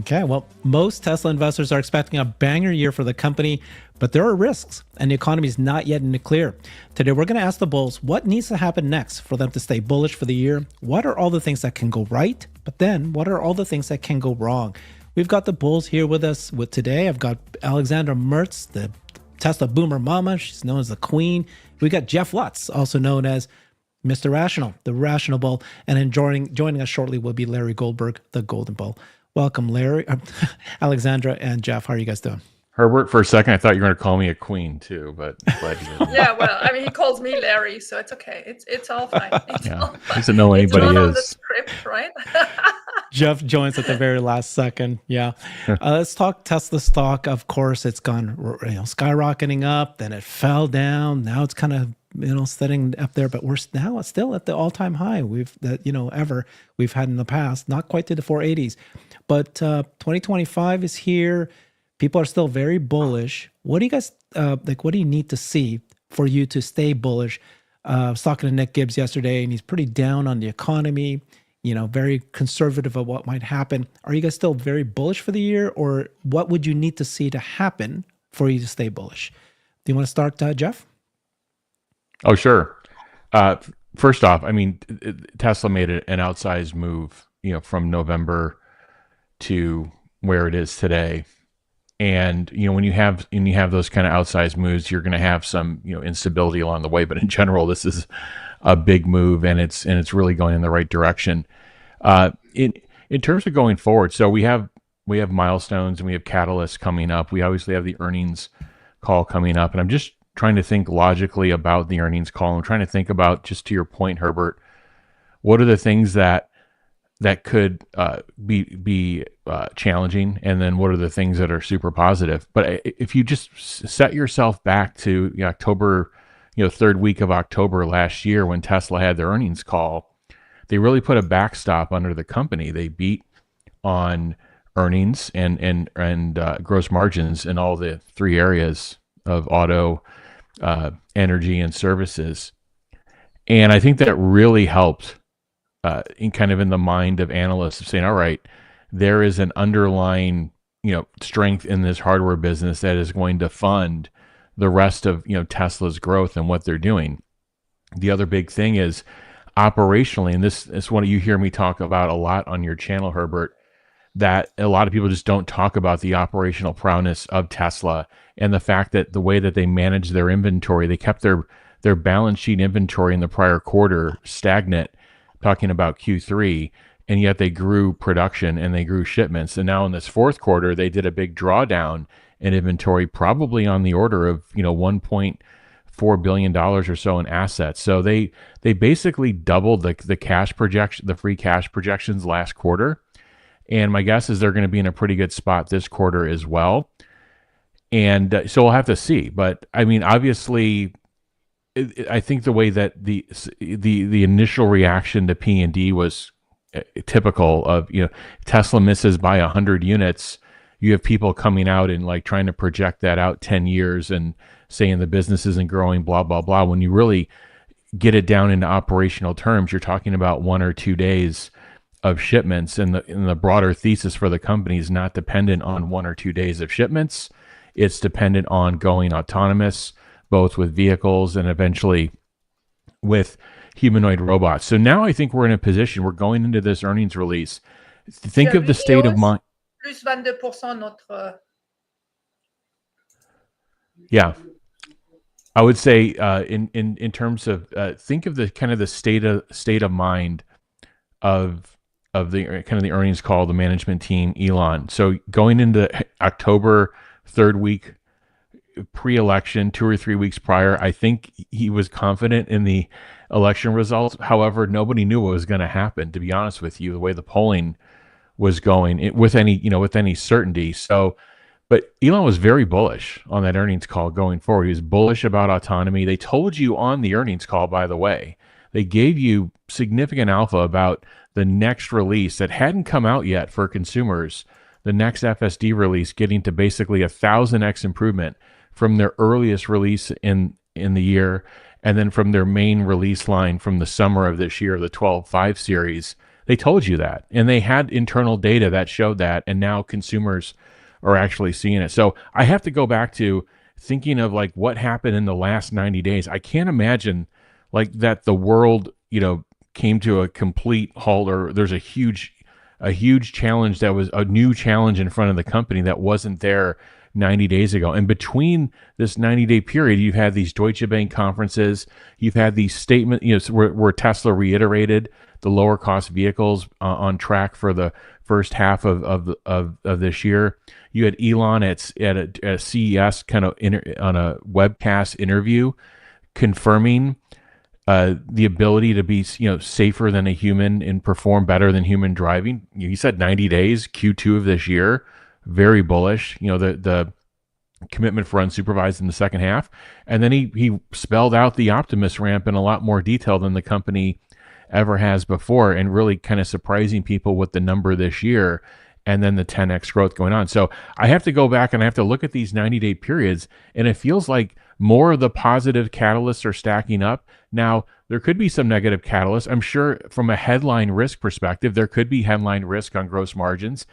Okay, well, most Tesla investors are expecting a banger year for the company, but there are risks, and the economy is not yet in the clear. Today, we're going to ask the bulls what needs to happen next for them to stay bullish for the year. What are all the things that can go right? But then, what are all the things that can go wrong? We've got the bulls here with us with today. I've got Alexandra Mertz, the Tesla boomer mama. She's known as the queen. We got Jeff Lutz, also known as Mr. Rational, the rational bull. And then joining us shortly will be Larry Goldberg, the golden bull. Welcome, Larry, Alexandra, and Jeff. How are you guys doing? Herbert, for a second, I thought you were going to call me a queen too, but glad you didn't. Yeah, well, I mean, he calls me Larry, so it's okay. It's all fine. It's all fine. He doesn't know anybody it's not is. on the script, right? Jeff joins at the very last second. Yeah. Let's talk Tesla stock. Of course, it's gone skyrocketing up, then it fell down. Now it's kind of sitting up there, but we're now still at the all-time high we've had in the past. Not quite to the 480s, but 2025 is here. People are still very bullish. What do you guys what do you need to see for you to stay bullish? I was talking to Nick Gibbs yesterday, and he's pretty down on the economy. Very conservative of what might happen. Are you guys still very bullish for the year, or what would you need to see to happen for you to stay bullish? Do you want to start, Jeff? Oh, sure. First off, I mean, Tesla made an outsized move, from November to where it is today. And, when you have those kind of outsized moves, you're going to have some, instability along the way. But in general, this is a big move, and it's really going in the right direction. In terms of going forward, so we have milestones and we have catalysts coming up. We obviously have the earnings call coming up, and I'm just trying to think logically about the earnings call. I'm trying to think about, just to your point, Herbert, what are the things that could be challenging, and then what are the things that are super positive. But if you just set yourself back to October, third week of October last year, when Tesla had their earnings call, they really put a backstop under the company. They beat on earnings and gross margins in all the three areas of auto, energy, and services. And I think that really helped in the mind of analysts of saying, all right, there is an underlying, strength in this hardware business that is going to fund the rest of, Tesla's growth and what they're doing. The other big thing is operationally, and this is what you hear me talk about a lot on your channel, Herbert, that a lot of people just don't talk about the operational prowess of Tesla, and the fact that the way that they manage their inventory, they kept their balance sheet inventory in the prior quarter stagnant, talking about Q3, and yet they grew production and they grew shipments. And now in this fourth quarter, they did a big drawdown in inventory, probably on the order of $1.4 billion or so in assets. So they basically doubled the cash projection, the free cash projections last quarter. And my guess is they're going to be in a pretty good spot this quarter as well. And so we'll have to see. But I mean, obviously, I think the way that the initial reaction to P&D was typical of, Tesla misses by 100 units. You have people coming out and trying to project that out 10 years and saying the business isn't growing, blah, blah, blah. When you really get it down into operational terms, you're talking about 1 or 2 days of shipments, and the broader thesis for the company is not dependent on 1 or 2 days of shipments. It's dependent on going autonomous, both with vehicles and eventually with humanoid robots. So now I think we're in a position, we're going into this earnings release. Think of the state of mind. Plus 22% notre. Yeah. I would say in terms of think of the kind of the state of mind of the kind of the earnings call, the management team, Elon. So going into October, third week pre-election, 2 or 3 weeks prior, I think he was confident in the election results. However, nobody knew what was going to happen, to be honest with you, the way the polling was going with any certainty. So, but Elon was very bullish on that earnings call going forward. He was bullish about autonomy. They told you on the earnings call, by the way, they gave you significant alpha about the next release that hadn't come out yet for consumers, the next FSD release getting to basically 1,000x improvement from their earliest release in the year, and then from their main release line from the summer of this year, the 12.5 series. They told you that, and they had internal data that showed that, and now consumers are actually seeing it. So I have to go back to thinking of like what happened in the last 90 days. I can't imagine like that the world, came to a complete halt, or there's a huge challenge that was a new challenge in front of the company that wasn't there 90 days ago. And between this 90-day period, you've had these Deutsche Bank conferences, you've had these statements, where Tesla reiterated the lower cost vehicles on track for the first half of this year. You had Elon at a CES kind of on a webcast interview confirming the ability to be safer than a human and perform better than human driving. He said 90 days, Q2 of this year, very bullish. The commitment for unsupervised in the second half, and then he spelled out the Optimus ramp in a lot more detail than the company ever has before, and really kind of surprising people with the number this year, and then the 10x growth going on. So I have to go back and I have to look at these 90-day periods, and it feels like more of the positive catalysts are stacking up. Now, there could be some negative catalysts. I'm sure from a headline risk perspective, there could be headline risk on gross margins.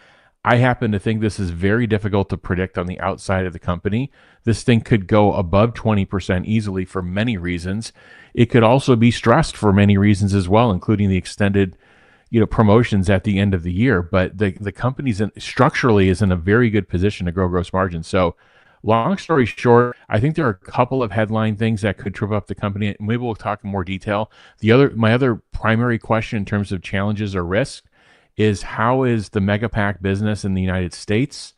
I happen to think this is very difficult to predict on the outside of the company. This thing could go above 20% easily for many reasons. It could also be stressed for many reasons as well, including the extended promotions at the end of the year. But the company's structurally is in a very good position to grow gross margins. So long story short, I think there are a couple of headline things that could trip up the company. Maybe we'll talk in more detail. My other primary question in terms of challenges or risks is, how is the Megapack business in the United States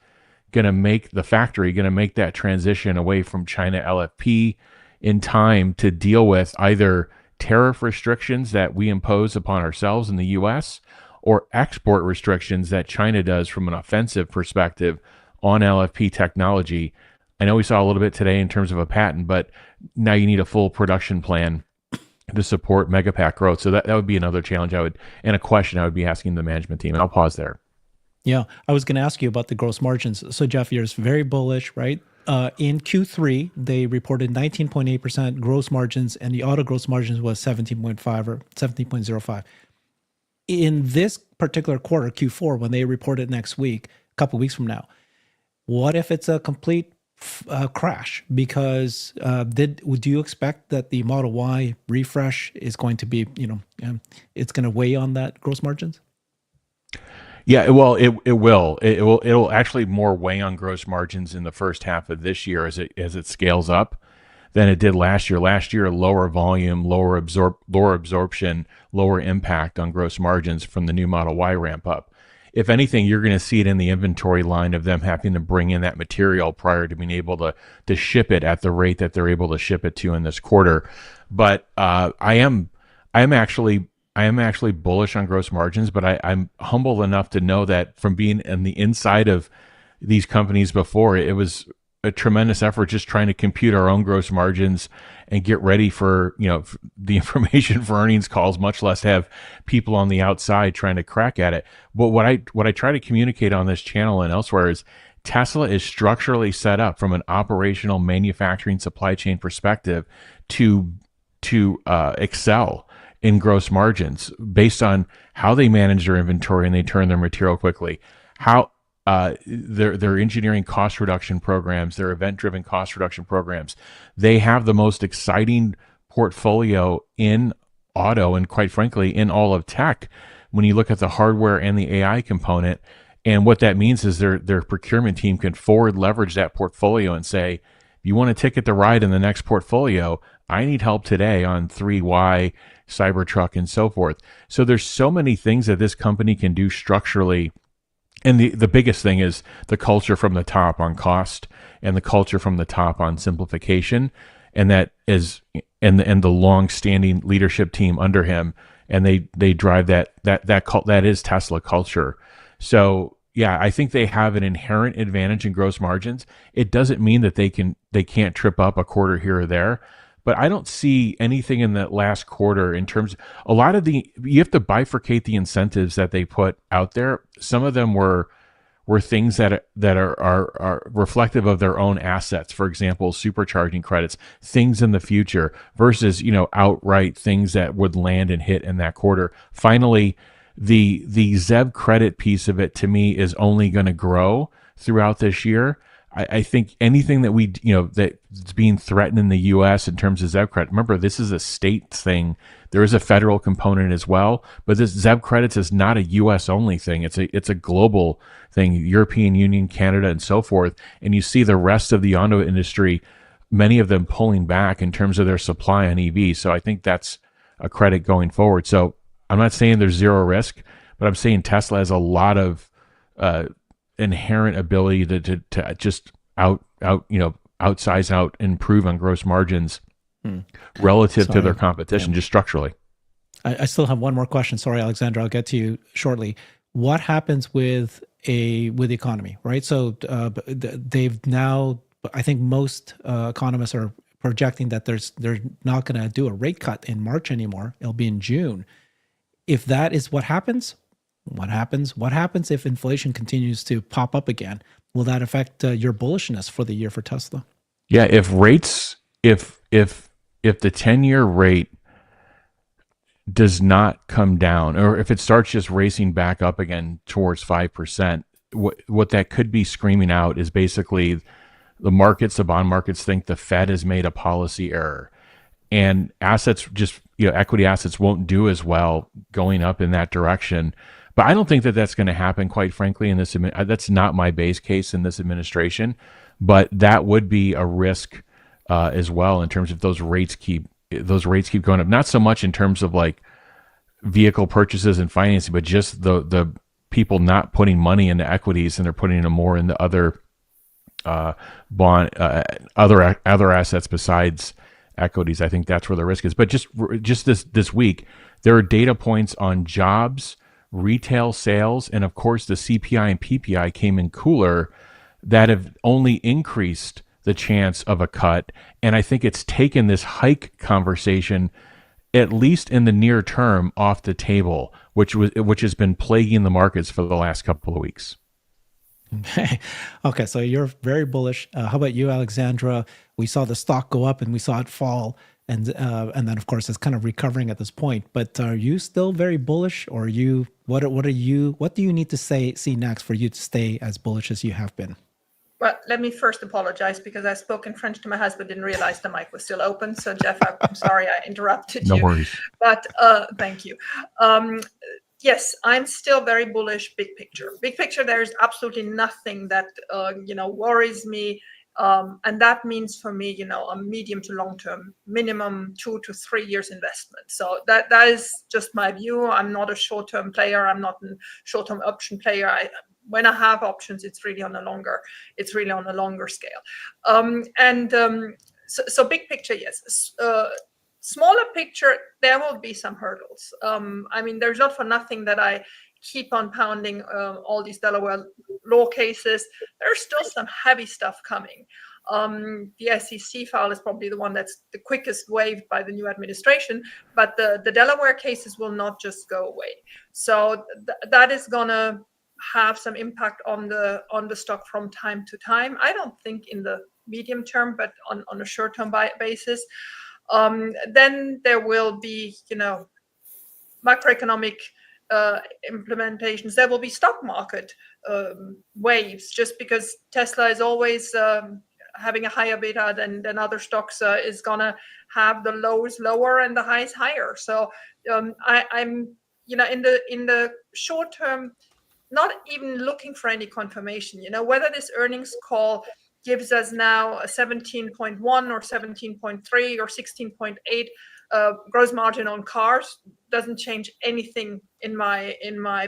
going to make that transition away from China LFP in time to deal with either tariff restrictions that we impose upon ourselves in the US, or export restrictions that China does from an offensive perspective on LFP technology. I know we saw a little bit today in terms of a patent, but now you need a full production plan to support Megapack growth. So that would be another challenge and a question I would be asking the management team. And I'll pause there. Yeah, I was going to ask you about the gross margins. So Jeff, you're very bullish, right? In Q3, they reported 19.8% gross margins, and the auto gross margins was 17.5 or 17.05. In this particular quarter, Q4, when they report it next week, a couple of weeks from now, what if it's a complete crash? Because do you expect that the Model Y refresh is going to be, it's going to weigh on that gross margins? Yeah, well, it will. It'll actually more weigh on gross margins in the first half of this year as it scales up than it did last year. Last year, lower volume, lower absorption, lower impact on gross margins from the new Model Y ramp up. If anything, you're going to see it in the inventory line of them having to bring in that material prior to being able to ship it at the rate that they're able to ship it to in this quarter. But I am actually bullish on gross margins, but I'm humble enough to know that from being in the inside of these companies before, it was a tremendous effort just trying to compute our own gross margins and get ready for the information for earnings calls, much less have people on the outside trying to crack at it. But what I try to communicate on this channel and elsewhere is Tesla is structurally set up from an operational manufacturing supply chain perspective to excel in gross margins based on how they manage their inventory and they turn their material quickly, how their engineering cost reduction programs, their event-driven cost reduction programs. They have the most exciting portfolio in auto and, quite frankly, in all of tech when you look at the hardware and the AI component. And what that means is their procurement team can forward leverage that portfolio and say, if you want a ticket to ride in the next portfolio, I need help today on 3Y, Cybertruck, and so forth. So there's so many things that this company can do structurally. And the biggest thing is the culture from the top on cost and the culture from the top on simplification. And that is, and the long-standing leadership team under him, and they drive that is Tesla culture. So yeah, I think they have an inherent advantage in gross margins. It doesn't mean that they can't trip up a quarter here or there, but I don't see anything in that last quarter in terms a lot of you have to bifurcate the incentives that they put out there. Some of them were things that are reflective of their own assets. For example, supercharging credits, things in the future versus outright things that would land and hit in that quarter. Finally, the ZEV credit piece of it to me is only going to grow throughout this year. I think anything that that's being threatened in the U.S. in terms of ZEV credit. Remember, this is a state thing. There is a federal component as well, but this ZEV credits is not a U.S. only thing. It's a global thing. European Union, Canada, and so forth. And you see the rest of the auto industry, many of them pulling back in terms of their supply on EV. So I think that's a credit going forward. So I'm not saying there's zero risk, but I'm saying Tesla has a lot of inherent ability to just outsize out, improve on gross margins relative to their competition, just structurally. I still have one more question. Sorry, Alexandra, I'll get to you shortly. What happens with the economy, right? So they've now, I think most economists are projecting that they're not going to do a rate cut in March anymore. It'll be in June. If that is what happens, what happens? What happens if inflation continues to pop up again? Will that affect your bullishness for the year for Tesla? Yeah, if the 10-year rate does not come down, or if it starts just racing back up again towards 5%, what that could be screaming out is basically the bond markets think the Fed has made a policy error, and assets equity assets won't do as well going up in that direction. But I don't think that that's going to happen, quite frankly, in this. That's not my base case in this administration, but that would be a risk as well in terms of those rates keep going up. Not so much in terms of like vehicle purchases and financing, but just the people not putting money into equities and they're putting them more into other other assets besides equities. I think that's where the risk is. But just this week, there are data points on jobs, retail sales, and of course the CPI and PPI came in cooler that have only increased the chance of a cut. And I think it's taken this hike conversation, at least in the near term, off the table, which has been plaguing the markets for the last couple of weeks. Okay, so you're very bullish. How about you, Alexandra? We saw the stock go up and we saw it fall, and then of course it's kind of recovering at this point. But are you still very bullish, or are you? What do you need to see next for you to stay as bullish as you have been? Well, let me first apologize because I spoke in French to my husband, didn't realize the mic was still open. So Jeff, I'm sorry I interrupted you. No worries. But thank you. Yes, I'm still very bullish. Big picture. Big picture. There is absolutely nothing that worries me, and that means for me, a medium to long term, minimum 2 to 3 years investment. So that is just my view. I'm not a short term player. I'm not a short term option player. When I have options, it's really on a longer scale. So big picture, yes. Smaller picture, there will be some hurdles. There's not for nothing that I keep on pounding all these Delaware law cases. There's still some heavy stuff coming. The SEC file is probably the one that's the quickest waived by the new administration, but the Delaware cases will not just go away. So that is gonna have some impact on the stock from time to time. I don't think in the medium term, but on a short-term basis. Then there will be, macroeconomic implementations. There will be stock market waves, just because Tesla is always having a higher beta than other stocks is gonna have the lows lower and the highs higher. So I'm in the short term, not even looking for any confirmation. Whether this earnings call gives us now a 17.1 or 17.3 or 16.8 gross margin on cars doesn't change anything in my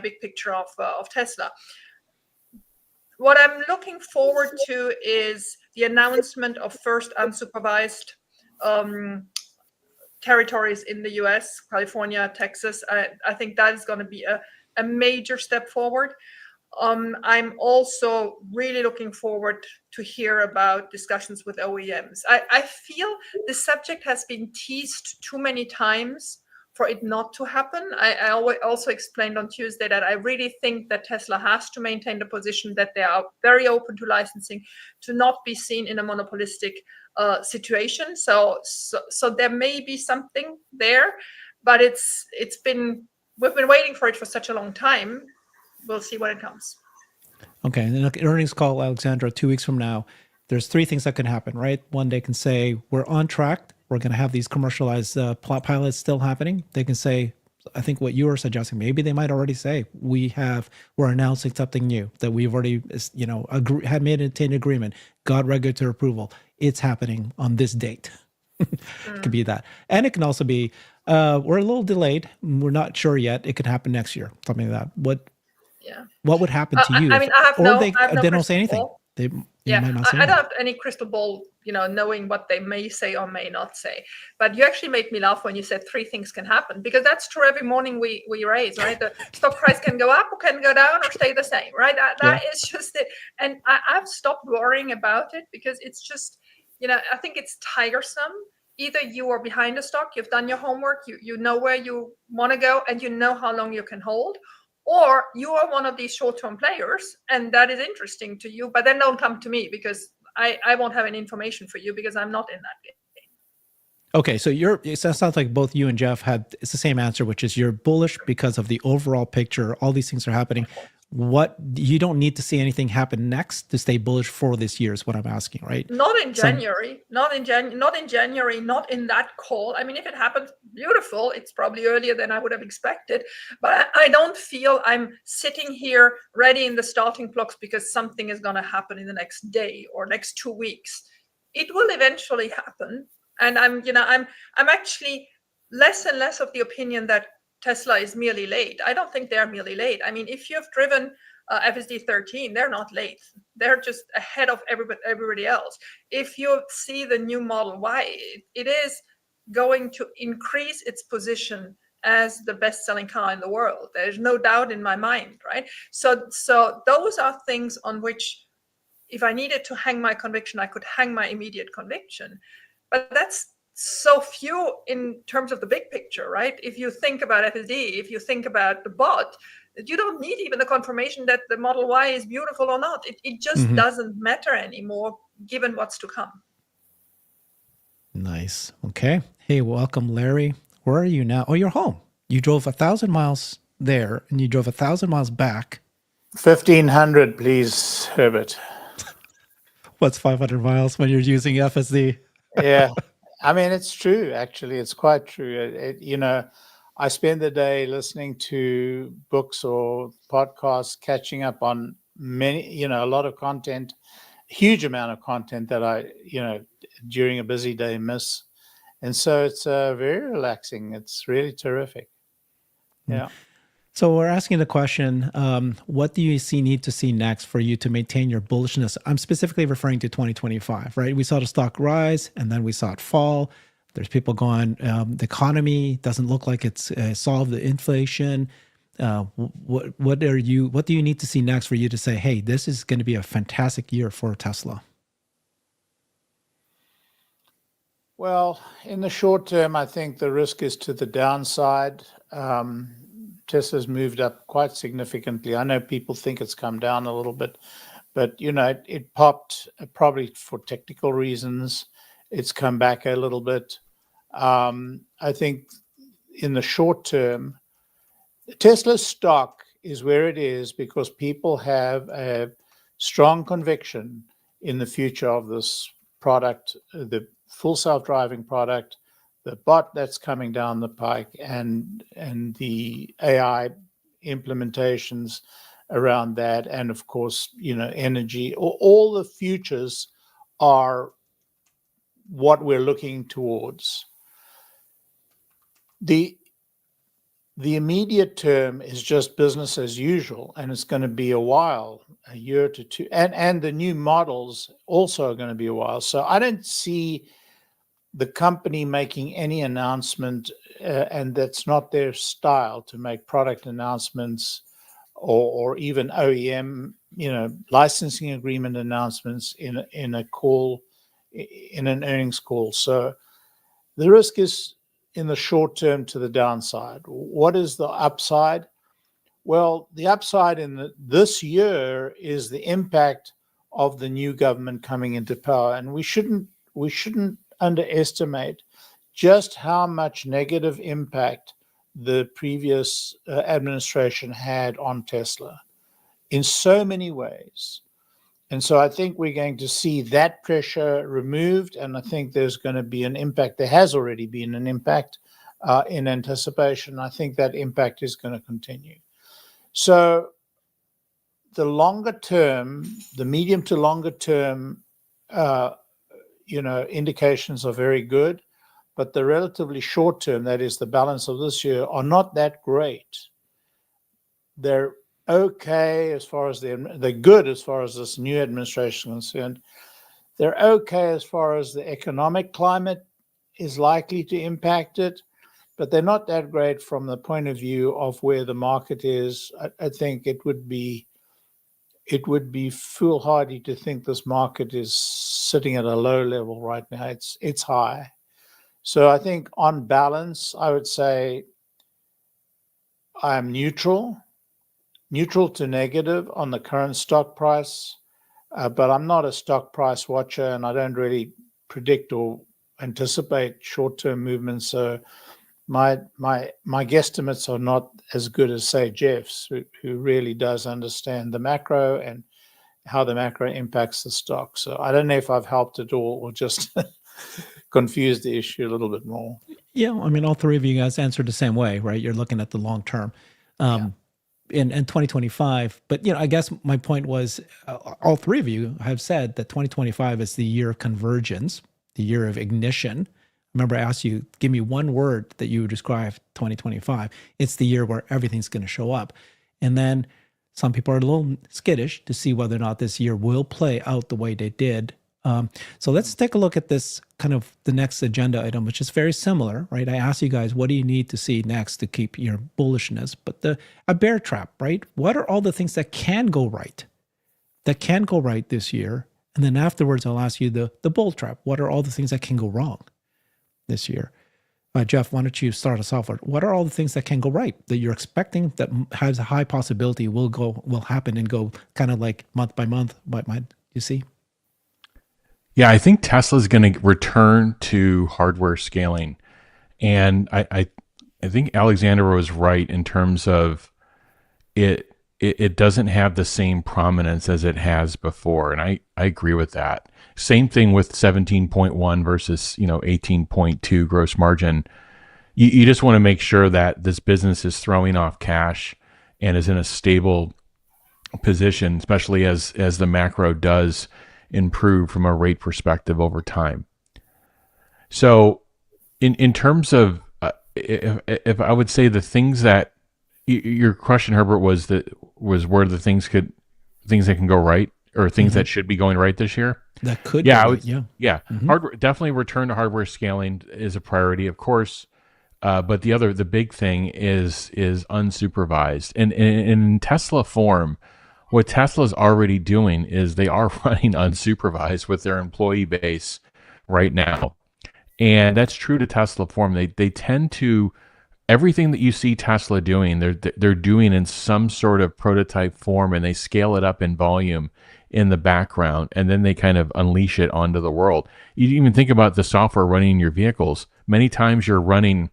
big picture of Tesla. What I'm looking forward to is the announcement of first unsupervised territories in the US, California, Texas. I think that is going to be a major step forward. I'm also really looking forward to hear about discussions with OEMs. I feel this subject has been teased too many times for it not to happen. I also explained on Tuesday that I really think that Tesla has to maintain the position that they are very open to licensing, to not be seen in a monopolistic situation. So there may be something there, but it's been we've been waiting for it for such a long time. We'll see when it comes. Okay, and then earnings call, Alexandra, 2 weeks from now. There's three things that can happen, right? One, they can say we're on track. We're going to have these commercialized pilots still happening. They can say, I think what you were suggesting, maybe they might already say we're announcing something new that we've already, had made an agreement, got regulatory approval. It's happening on this date. It could be that, and it can also be we're a little delayed. We're not sure yet. It could happen next year, something like that. What would happen to you? I mean, I have no they don't say anything. ball. They might not say I anything. don't have any crystal ball, knowing what they may say or may not say. But you actually made me laugh when you said three things can happen, because that's true every morning we raise, right? The stock price can go up or can go down or stay the same, right? That is just it. And I've stopped worrying about it, because it's just, I think it's tiresome. Either you are behind a stock, you've done your homework, you know where you want to go, and you know how long you can hold, or you are one of these short-term players, and that is interesting to you, but then don't come to me, because I won't have any information for you, because I'm not in that game. Okay, so it sounds like both you and Jeff it's the same answer, which is you're bullish because of the overall picture. All these things are happening. What you don't need to see anything happen next to stay bullish for this year is what I'm asking, right? Not in January, not in January, not in that call. I mean, if it happens, beautiful. It's probably earlier than I would have expected, but I don't feel I'm sitting here ready in the starting blocks because something is going to happen in the next day or next 2 weeks. It will eventually happen, and I'm actually less and less of the opinion that Tesla is merely late. I don't think they're merely late. I mean, if you've driven FSD 13, they're not late. They're just ahead of everybody else. If you see the new Model Y, it is going to increase its position as the best-selling car in the world. There's no doubt in my mind, right? So those are things on which, if I needed to hang my conviction, I could hang my immediate conviction. But that's so few in terms of the big picture, right? If you think about FSD, if you think about the bot, you don't need even the confirmation that the Model Y is beautiful or not. It just doesn't matter anymore, given what's to come. Nice. Okay. Hey, welcome, Larry. Where are you now? Oh, you're home. You drove 1,000 miles there, and you drove 1,000 miles back. 1,500, please, Herbert. What's 500 miles when you're using FSD? Yeah. I mean, it's true, actually. It's quite true. I spend the day listening to books or podcasts, catching up on many, a lot of content, huge amount of content that I, during a busy day miss. And so it's very relaxing. It's really terrific. Yeah. So we're asking the question, what do you need to see next for you to maintain your bullishness? I'm specifically referring to 2025, right? We saw the stock rise, and then we saw it fall. There's people going, the economy doesn't look like it's solved the inflation. What do you need to see next for you to say, hey, this is going to be a fantastic year for Tesla? Well, in the short term, I think the risk is to the downside. Tesla's moved up quite significantly. I know people think it's come down a little bit, but it popped probably for technical reasons. It's come back a little bit. I think in the short term, Tesla's stock is where it is because people have a strong conviction in the future of this product, the full self-driving product, the bot that's coming down the pike, and the AI implementations around that, and of course, energy. All the futures are what we're looking towards. The immediate term is just business as usual, and it's going to be a while, a year to two, and the new models also are going to be a while. So I don't see the company making any announcement, and that's not their style to make product announcements or even OEM, licensing agreement announcements in a call, in an earnings call. So the risk is in the short term to the downside. What is the upside? Well, the upside in this year is the impact of the new government coming into power, and we shouldn't underestimate just how much negative impact the previous administration had on Tesla in so many ways. And so I think we're going to see that pressure removed, and I think there's going to be an impact. There has already been an impact in anticipation. I think that impact is going to continue. So the longer term, the medium to longer term, indications are very good, but the relatively short term, that is the balance of this year, are not that great. They're okay as far as they're good as far as this new administration is concerned. They're okay as far as the economic climate is likely to impact it, but they're not that great from the point of view of where the market is. I think it would be foolhardy to think this market is sitting at a low level right now. It's high. So I think on balance, I would say I'm neutral to negative on the current stock price, but I'm not a stock price watcher, and I don't really predict or anticipate short-term movements. So my guesstimates are not as good as, say, Jeff's, who really does understand the macro and how the macro impacts the stock. So I don't know if I've helped at all or just confused the issue a little bit more. Yeah, I mean, all three of you guys answered the same way, right? You're looking at the long term. In 2025. But, I guess my point was all three of you have said that 2025 is the year of convergence, the year of ignition. Remember, I asked you, give me one word that you would describe 2025. It's the year where everything's going to show up. And then some people are a little skittish to see whether or not this year will play out the way they did. So let's take a look at this kind of the next agenda item, which is very similar, right? I asked you guys, what do you need to see next to keep your bullishness? But a bear trap, right? What are all the things that can go right this year? And then afterwards, I'll ask you the bull trap. What are all the things that can go wrong this year? Jeff, why don't you start us off? What are all the things that can go right that you're expecting that has a high possibility will happen and go kind of like month by month? What might you see? Yeah, I think Tesla's going to return to hardware scaling. And I think Alexandra was right in terms of it doesn't have the same prominence as it has before. And I agree with that. Same thing with 17.1 versus 18.2 gross margin. You just want to make sure that this business is throwing off cash and is in a stable position, especially as the macro does improve from a rate perspective over time. So in terms of if I would say the things that your question, Herbert, was where the things that can go right or things that should be going right this year. That could Hardware, definitely return to hardware scaling is a priority, of course. But the big thing is unsupervised. And in Tesla form, what Tesla's already doing is they are running unsupervised with their employee base right now. And that's true to Tesla form. They tend to, everything that you see Tesla doing, they're doing in some sort of prototype form, and they scale it up in volume in the background, and then they kind of unleash it onto the world. You even think about the software running in your vehicles. Many times you're running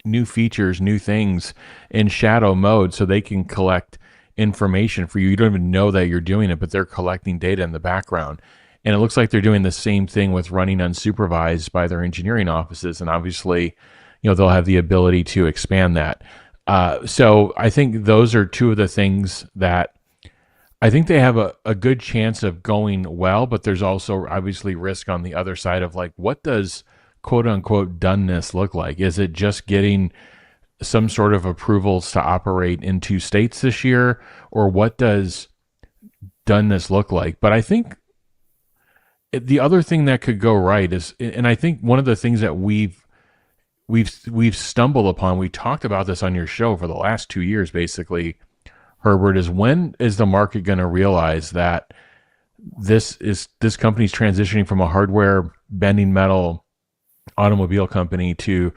new features, new things in shadow mode so they can collect information for you. You don't even know that you're doing it, but they're collecting data in the background. And it looks like they're doing the same thing with running unsupervised by their engineering offices. And obviously, they'll have the ability to expand that. So I think those are two of the things that I think they have a good chance of going well, but there's also obviously risk on the other side of like, what does quote unquote doneness look like? Is it just getting some sort of approvals to operate in 2 states this year, or what does doneness look like? But I think the other thing that could go right is, and I think one of the things that we've stumbled upon, we talked about this on your show for the last 2 years, basically, Herbert, is when is the market going to realize that this company's transitioning from a hardware bending metal automobile company to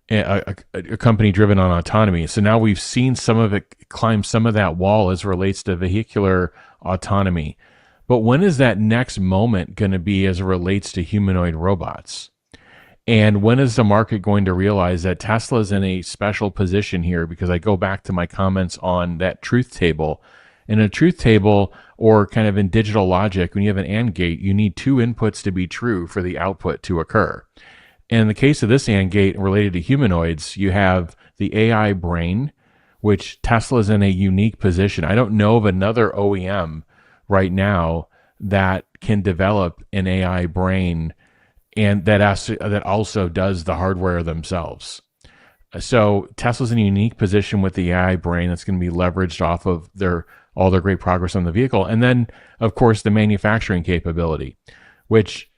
a company driven on autonomy. So now we've seen some of it climb some of that wall as relates to vehicular autonomy. But when is that next moment going to be as it relates to humanoid robots? And when is the market going to realize that Tesla's in a special position here? Because I go back to my comments on that truth table. In a truth table, or kind of in digital logic, when you have an AND gate, you need two inputs to be true for the output to occur. And in the case of this AND gate related to humanoids, you have the AI brain, which Tesla's in a unique position. I don't know of another OEM right now that can develop an AI brain and that also does the hardware themselves. So Tesla's in a unique position with the AI brain that's going to be leveraged off of all their great progress on the vehicle. And then, of course, the manufacturing capability, which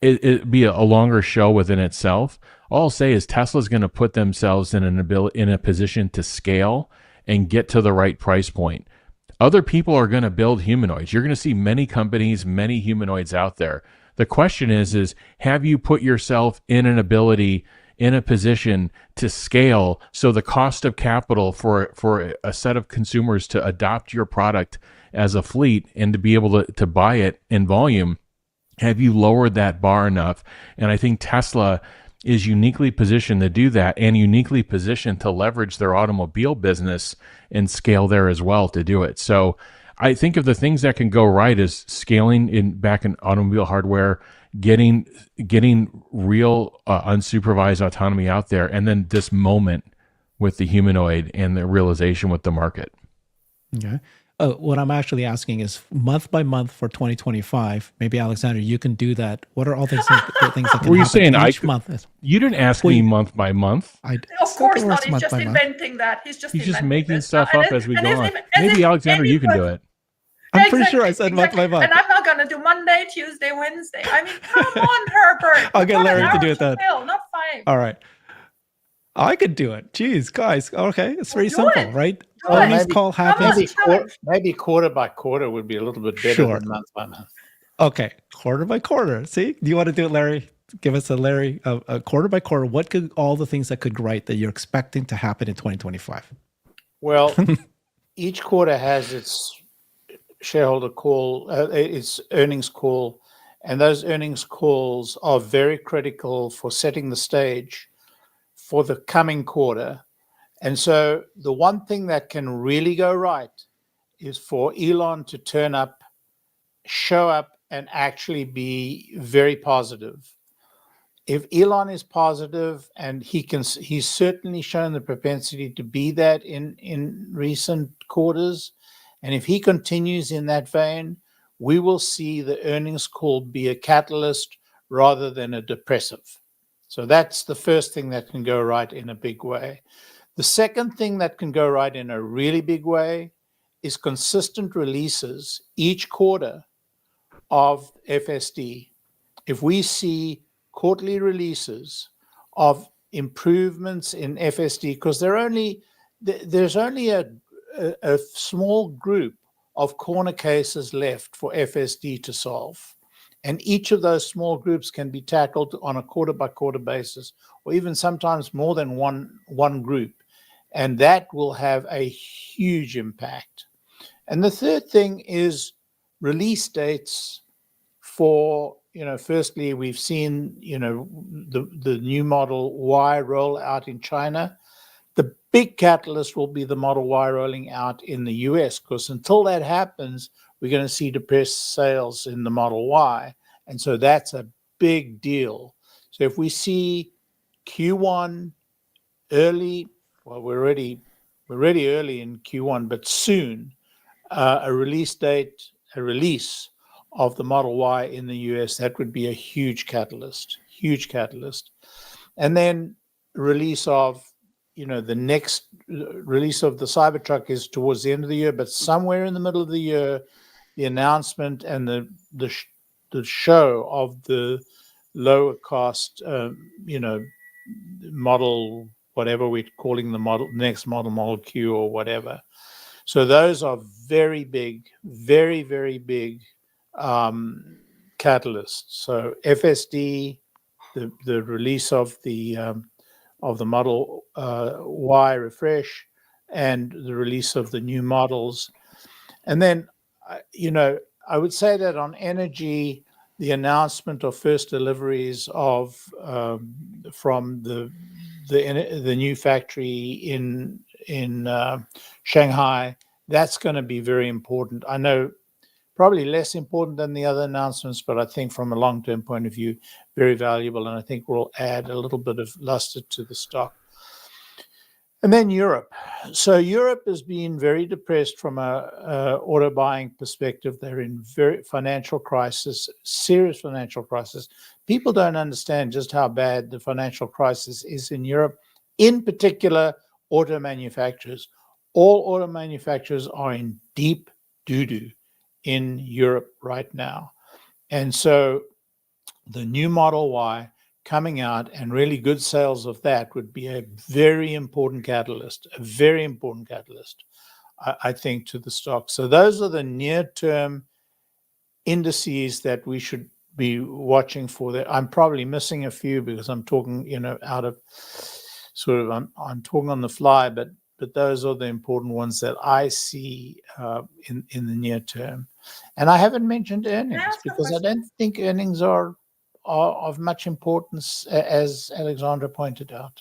it'd be a longer show within itself. All I'll say is Tesla's going to put themselves in a position to scale and get to the right price point. Other people are going to build humanoids. You're going to see many companies, many humanoids out there. The question is have you put yourself in a position to scale so the cost of capital for a set of consumers to adopt your product as a fleet and to be able to buy it in volume, have you lowered that bar enough? And I think Tesla is uniquely positioned to do that and uniquely positioned to leverage their automobile business and scale there as well to do it. So I think of the things that can go right is scaling back in automobile hardware, getting real unsupervised autonomy out there, and then this moment with the humanoid and the realization with the market. Okay. What I'm actually asking is month by month for 2025. Maybe Alexander, you can do that. What are all things that can Were you happen saying each month? You didn't ask me month by month. Of course not. He's just inventing that. He's just making stuff up as we go on. Maybe Alexander, you can do it. I'm pretty sure I said month by month. And I'm not going to do Monday, Tuesday, Wednesday. I mean, come on, Herbert. I'll get Larry to do it then. Not 5. All right. I could do it. Jeez, guys. Okay. It's very simple, right? Earnings call happens. Maybe quarter by quarter would be a little bit better than month by month. Okay. Quarter by quarter. See? Do you want to do it, Larry? Give us a quarter by quarter. What could all the things that could go right that you're expecting to happen in 2025? Well, each quarter has its shareholder call, its earnings call, and those earnings calls are very critical for setting the stage for the coming quarter. And so the one thing that can really go right is for Elon to turn up, show up, and actually be very positive. If Elon is positive, and he's certainly shown the propensity to be that in recent quarters, and if he continues in that vein, we will see the earnings call be a catalyst rather than a depressive. So that's the first thing that can go right in a big way. The second thing that can go right in a really big way is consistent releases each quarter of FSD. If we see quarterly releases of improvements in FSD, because there's only a small group of corner cases left for FSD to solve. And each of those small groups can be tackled on a quarter by quarter basis, or even sometimes more than one group. And that will have a huge impact. And the third thing is release dates for, firstly, we've seen, the new Model Y roll out in China. The big catalyst will be the Model Y rolling out in the US, because until that happens, we're going to see depressed sales in the Model Y. And so that's a big deal. So if we see Q1 early, well, we're already early in Q1, but soon, a release of the Model Y in the US, that would be a huge catalyst. And then release of, the next release of the Cybertruck is towards the end of the year, but somewhere in the middle of the year, the announcement and the show of the lower cost, model, whatever we're calling the next Model Q or whatever. So those are very big, very, very big catalysts. So FSD, the release of the Model Y refresh, and the release of the new models. And then, I would say that on energy, the announcement of first deliveries of from the new factory in Shanghai. That's going to be very important. I know probably less important than the other announcements, but I think from a long-term point of view, very valuable, and I think will add a little bit of luster to the stock. And then Europe. So Europe has been very depressed from a auto buying perspective. They're in very financial crisis, serious financial crisis. People don't understand just how bad the financial crisis is in Europe, in particular auto manufacturers. All auto manufacturers are in deep doo-doo in Europe right now. And so the new Model Y coming out and really good sales of that would be a very important catalyst, I think, to the stock. So those are the near-term indices that we should be watching for. I'm probably missing a few because I'm talking, out of sort of, I'm talking on the fly, but those are the important ones that I see in the near term. And I haven't mentioned earnings because I don't think earnings are of much importance, as Alexandra pointed out.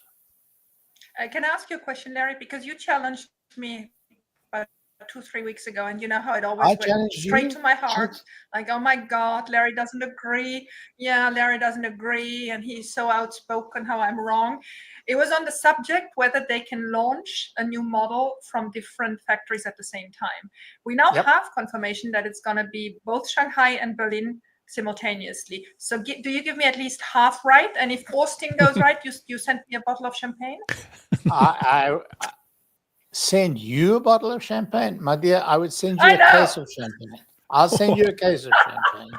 Can I ask you a question, Larry? Because you challenged me about 2-3 weeks ago, and you know how it always went straight to my heart. Like, oh my God, Larry doesn't agree. Yeah, Larry doesn't agree, and he's so outspoken how I'm wrong. It was on the subject whether they can launch a new model from different factories at the same time. We now have confirmation that it's going to be both Shanghai and Berlin simultaneously. So do you give me at least half right? And if Austin goes right, you send me a bottle of champagne? I send you a bottle of champagne? My dear, I would send you a case of champagne. I'll send you a case of champagne.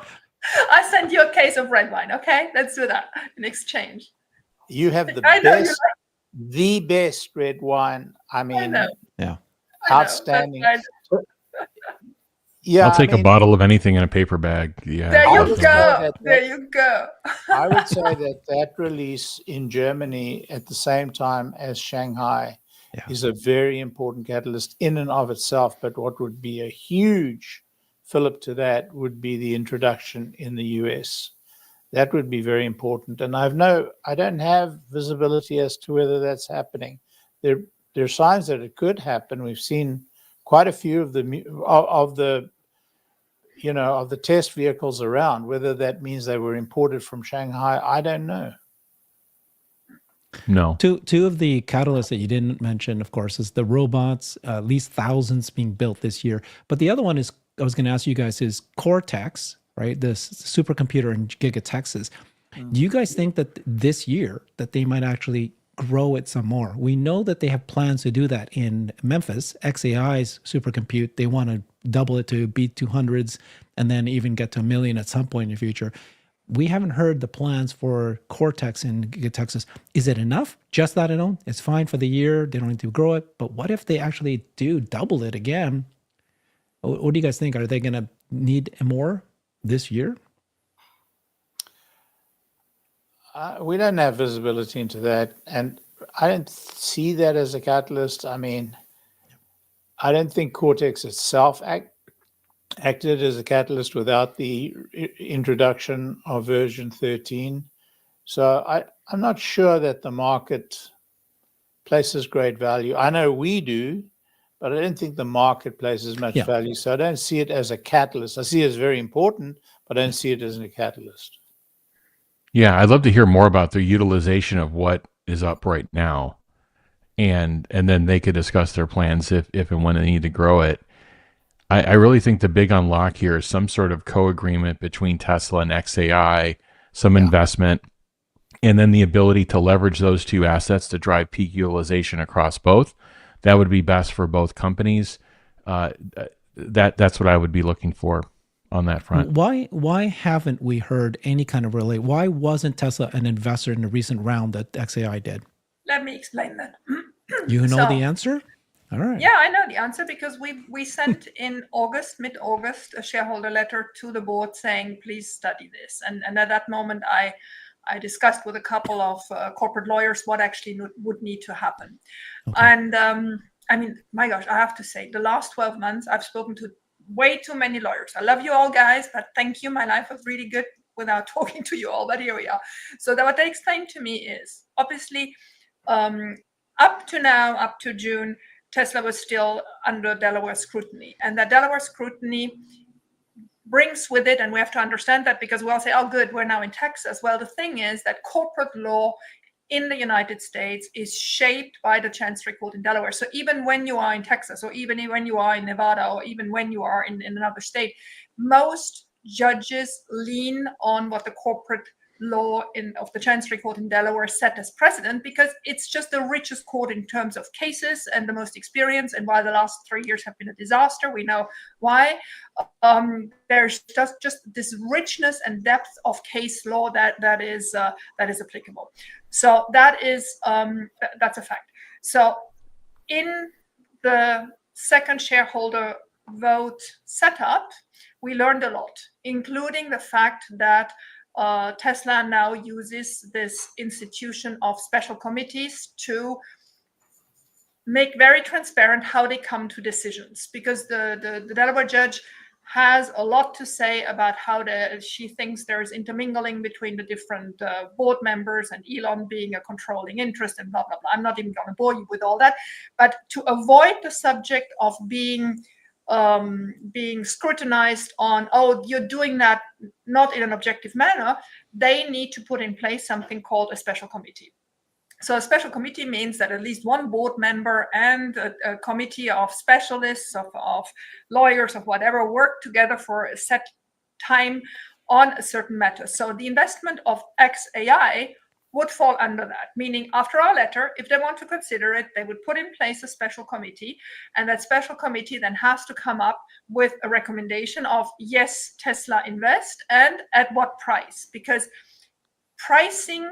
I'll send you a case of red wine, okay? Let's do that in exchange. You have the best red wine. I mean, outstanding. Yeah, I'll take a bottle of anything in a paper bag. Yeah, there you go. There you go. I would say that release in Germany at the same time as Shanghai is a very important catalyst in and of itself. But what would be a huge fillip to that would be the introduction in the US. That would be very important. And I don't have visibility as to whether that's happening. There are signs that it could happen. We've seen quite a few of the test vehicles around. Whether that means they were imported from Shanghai, I don't know. No. Two of the catalysts that you didn't mention, of course, is the robots, at least thousands being built this year. But the other one is, I was going to ask you guys, is Cortex, right? This supercomputer in Giga Texas. Do you guys think that this year that they might actually grow it some more? We know that they have plans to do that in Memphis. XAI's supercompute, they want to double it to B200s and then even get to 1 million at some point in the future. We haven't heard the plans for Cortex in Giga Texas. Is it enough? Just that alone? It's fine for the year. They don't need to grow it. But what if they actually do double it again? What do you guys think? Are they going to need more this year? We don't have visibility into that. And I don't see that as a catalyst. I mean, I don't think Cortex itself acted as a catalyst without the introduction of version 13. So I'm not sure that the market places great value. I know we do, but I don't think the market places much value. So I don't see it as a catalyst. I see it as very important, but I don't see it as a catalyst. Yeah, I'd love to hear more about their utilization of what is up right now. And then they could discuss their plans if and when they need to grow it. I really think the big unlock here is some sort of co-agreement between Tesla and XAI, some investment, and then the ability to leverage those two assets to drive peak utilization across both. That would be best for both companies. That's what I would be looking for on that front. Why haven't we heard any kind of relay? Why wasn't Tesla an investor in the recent round that XAI did? Let me explain that. You know the answer? All right. Yeah, I know the answer because we sent in mid-August, a shareholder letter to the board saying, please study this. And at that moment, I discussed with a couple of corporate lawyers what actually would need to happen. Okay. And I mean, my gosh, I have to say, the last 12 months, I've spoken to way too many lawyers. I love you all, guys, but thank you. My life was really good. without talking to you all, but here we are. So what they explained to me is, obviously, up to now, up to June, Tesla was still under Delaware scrutiny. And that Delaware scrutiny brings with it, and we have to understand that, because we all say, oh, good, we're now in Texas. Well, the thing is that corporate law in the United States is shaped by the Chancery Court in Delaware. So even when you are in Texas, or even when you are in Nevada, or even when you are in another state, most judges lean on what the corporate law of the Chancery Court in Delaware set as precedent, because it's just the richest court in terms of cases and the most experience. And while the last 3 years have been a disaster, we know why. There's just this richness and depth of case law that is applicable. So that's a fact. So in the second shareholder vote setup, we learned a lot, including the fact that Tesla now uses this institution of special committees to make very transparent how they come to decisions, because the Delaware judge has a lot to say about how she thinks there's intermingling between the different board members, and Elon being a controlling interest, and blah, blah, blah. I'm not even going to bore you with all that. But to avoid the subject of being scrutinized on, oh, you're doing that not in an objective manner, they need to put in place something called a special committee. So a special committee means that at least one board member and a committee of specialists, of lawyers, of whatever, work together for a set time on a certain matter. So the investment of XAI would fall under that, meaning after our letter, if they want to consider it, they would put in place a special committee, and that special committee then has to come up with a recommendation of, yes, Tesla invest, and at what price, because pricing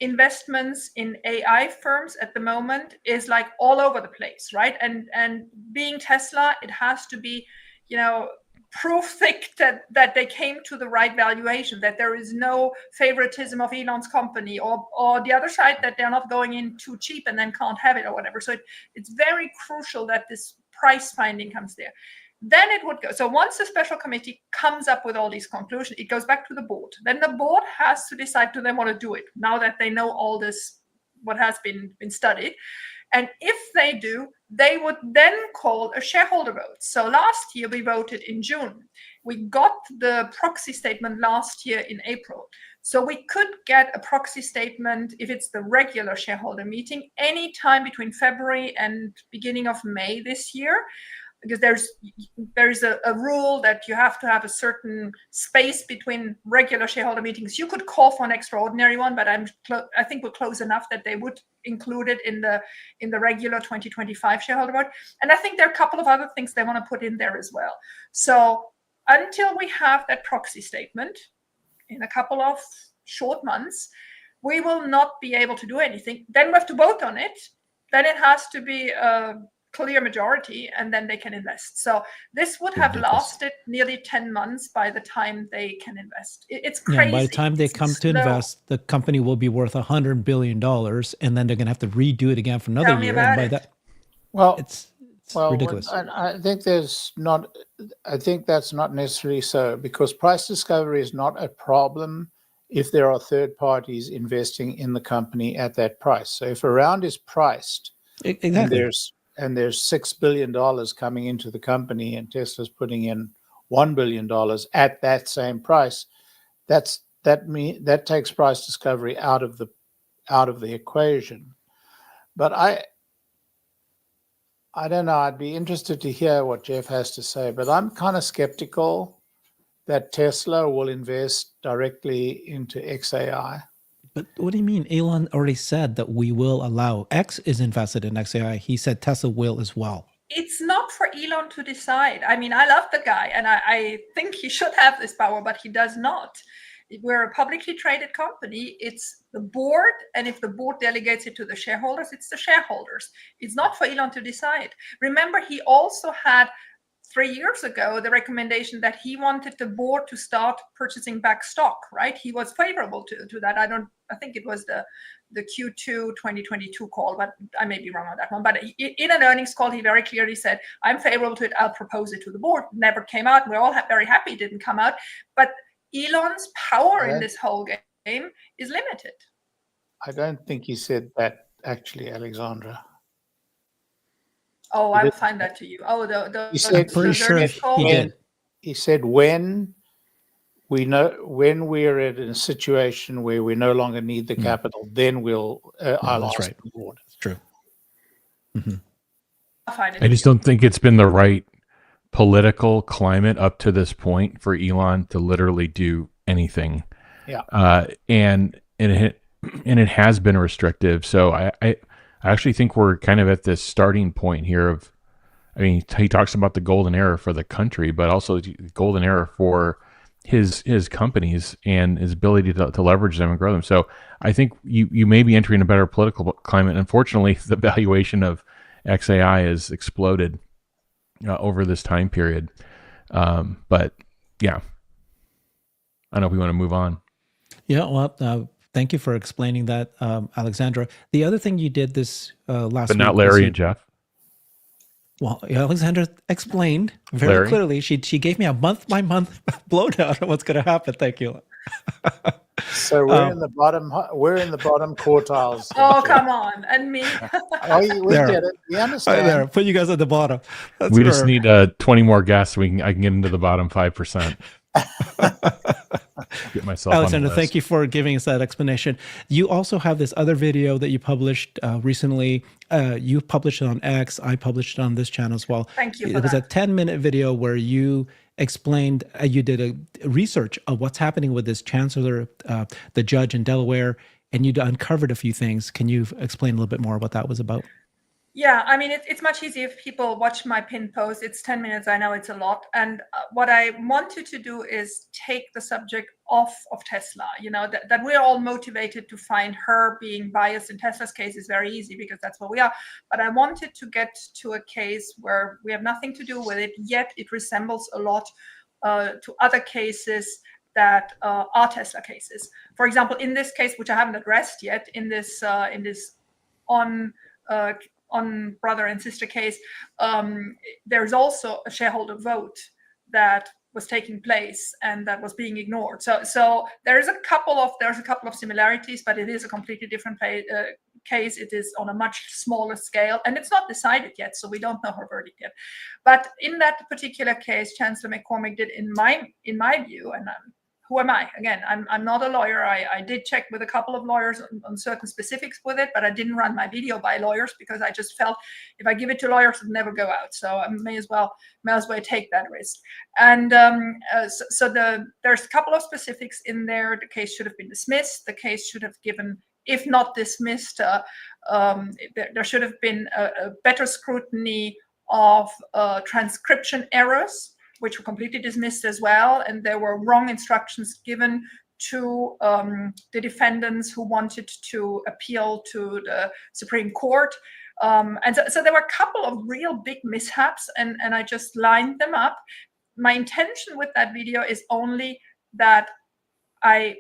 investments in AI firms at the moment is like all over the place, right? And being Tesla, it has to be, proof thick that they came to the right valuation, that there is no favoritism of Elon's company, or the other side, that they're not going in too cheap and then can't have it or whatever. So it's very crucial that this price finding comes there. Then it would go. So once the special committee comes up with all these conclusions, it goes back to the board. Then the board has to decide, do they want to do it now that they know all this, what has been studied. And if they do, they would then call a shareholder vote. So last year we voted in June. We got the proxy statement last year in April. So we could get a proxy statement, if it's the regular shareholder meeting, anytime between February and beginning of May this year. Because there's a rule that you have to have a certain space between regular shareholder meetings. You could call for an extraordinary one, but I think we're close enough that they would include it in the regular 2025 shareholder vote. And I think there are a couple of other things they want to put in there as well. So until we have that proxy statement in a couple of short months, we will not be able to do anything. Then we have to vote on it. Then it has to be a clear majority, and then they can invest. So this would have lasted nearly 10 months by the time they can invest. It's crazy. Yeah, by the time they come to invest, the company will be worth $100 billion, and then they're going to have to redo it again for another year. And by that, it's ridiculous. I think that's not necessarily so, because price discovery is not a problem if there are third parties investing in the company at that price. So if a round is priced, exactly, and there's $6 billion coming into the company, and Tesla's putting in $1 billion at that same price, that takes price discovery out of the equation. But I don't know. I'd be interested to hear what Jeff has to say, but I'm kind of skeptical that Tesla will invest directly into XAI. But what do you mean? Elon already said that we will allow. X is invested in XAI. He said Tesla will as well. It's not for Elon to decide. I mean, I love the guy, and I think he should have this power, but he does not. We're a publicly traded company. It's the board, and if the board delegates it to the shareholders, it's the shareholders. It's not for Elon to decide. Remember, he also had 3 years ago the recommendation that he wanted the board to start purchasing back stock, right? He was favorable to that. I think it was the Q2 2022 call, but I may be wrong on that one. But in an earnings call, he very clearly said, I'm favorable to it. I'll propose it to the board. Never came out. We're all very happy it didn't come out. But Elon's power in Right. this whole game is limited. I don't think he said that actually, Alexandra. Oh, He I will did. find that to you. Oh, He said, I'm pretty sure earnings call. he did. He said when we're in a situation where we no longer need the capital, then I'll that's ask right. the board. It's true. Mm-hmm. I'll find it I to just you. don't think it's been the right political climate up to this point for Elon to literally do anything. Yeah. And it has been restrictive. So I actually think we're kind of at this starting point here of, I mean, he talks about the golden era for the country, but also the golden era for his companies and his ability to leverage them and grow them. So I think you may be entering a better political climate. Unfortunately, the valuation of XAI has exploded over this time period. But yeah, I don't know if we want to move on. Yeah, well, thank you for explaining that, Alexandra. The other thing you did this last But week, not was Larry you- and Jeff. Well, Alexandra explained very Larry? clearly. She gave me a month by month blowdown of what's going to happen. Thank you. So we're in the bottom. We're in the bottom quartiles. Oh, come on. And me. We There. get it. We understand. There, put you guys at the bottom. That's We just where- need 20 more guests so I can get into the bottom 5%. Get myself Alexander, on the thank list. you for giving us that explanation. You also have this other video that you published recently. You published it on X. I published it on this channel as well. Thank you for It was a that. 10-minute video where you explained, you did a research of what's happening with this chancellor, the judge in Delaware, and you uncovered a few things. Can you explain a little bit more what that was about? Yeah, I mean, it's much easier if people watch my pinned post. It's 10 minutes. I know it's a lot. And what I wanted to do is take the subject off of Tesla. You know, that we're all motivated to find her being biased in Tesla's case is very easy because that's what we are. But I wanted to get to a case where we have nothing to do with it, yet it resembles a lot to other cases that are Tesla cases. For example, in this case, which I haven't addressed yet, in this on brother and sister case, there's also a shareholder vote that was taking place and that was being ignored. So there's a couple of similarities, but it is a completely different case. It is on a much smaller scale, and it's not decided yet, so we don't know her verdict yet. But in that particular case, Chancellor McCormick did, in my view, and who am I? Again, I'm not a lawyer. I did check with a couple of lawyers on certain specifics with it, but I didn't run my video by lawyers because I just felt if I give it to lawyers, it'll never go out. So I may as well take that risk. And there's a couple of specifics in there. The case should have been dismissed. The case should have given, if not dismissed, there should have been a better scrutiny of transcription errors, which were completely dismissed as well. And there were wrong instructions given to the defendants who wanted to appeal to the Supreme Court. And so there were a couple of real big mishaps, and I just lined them up. My intention with that video is only that I,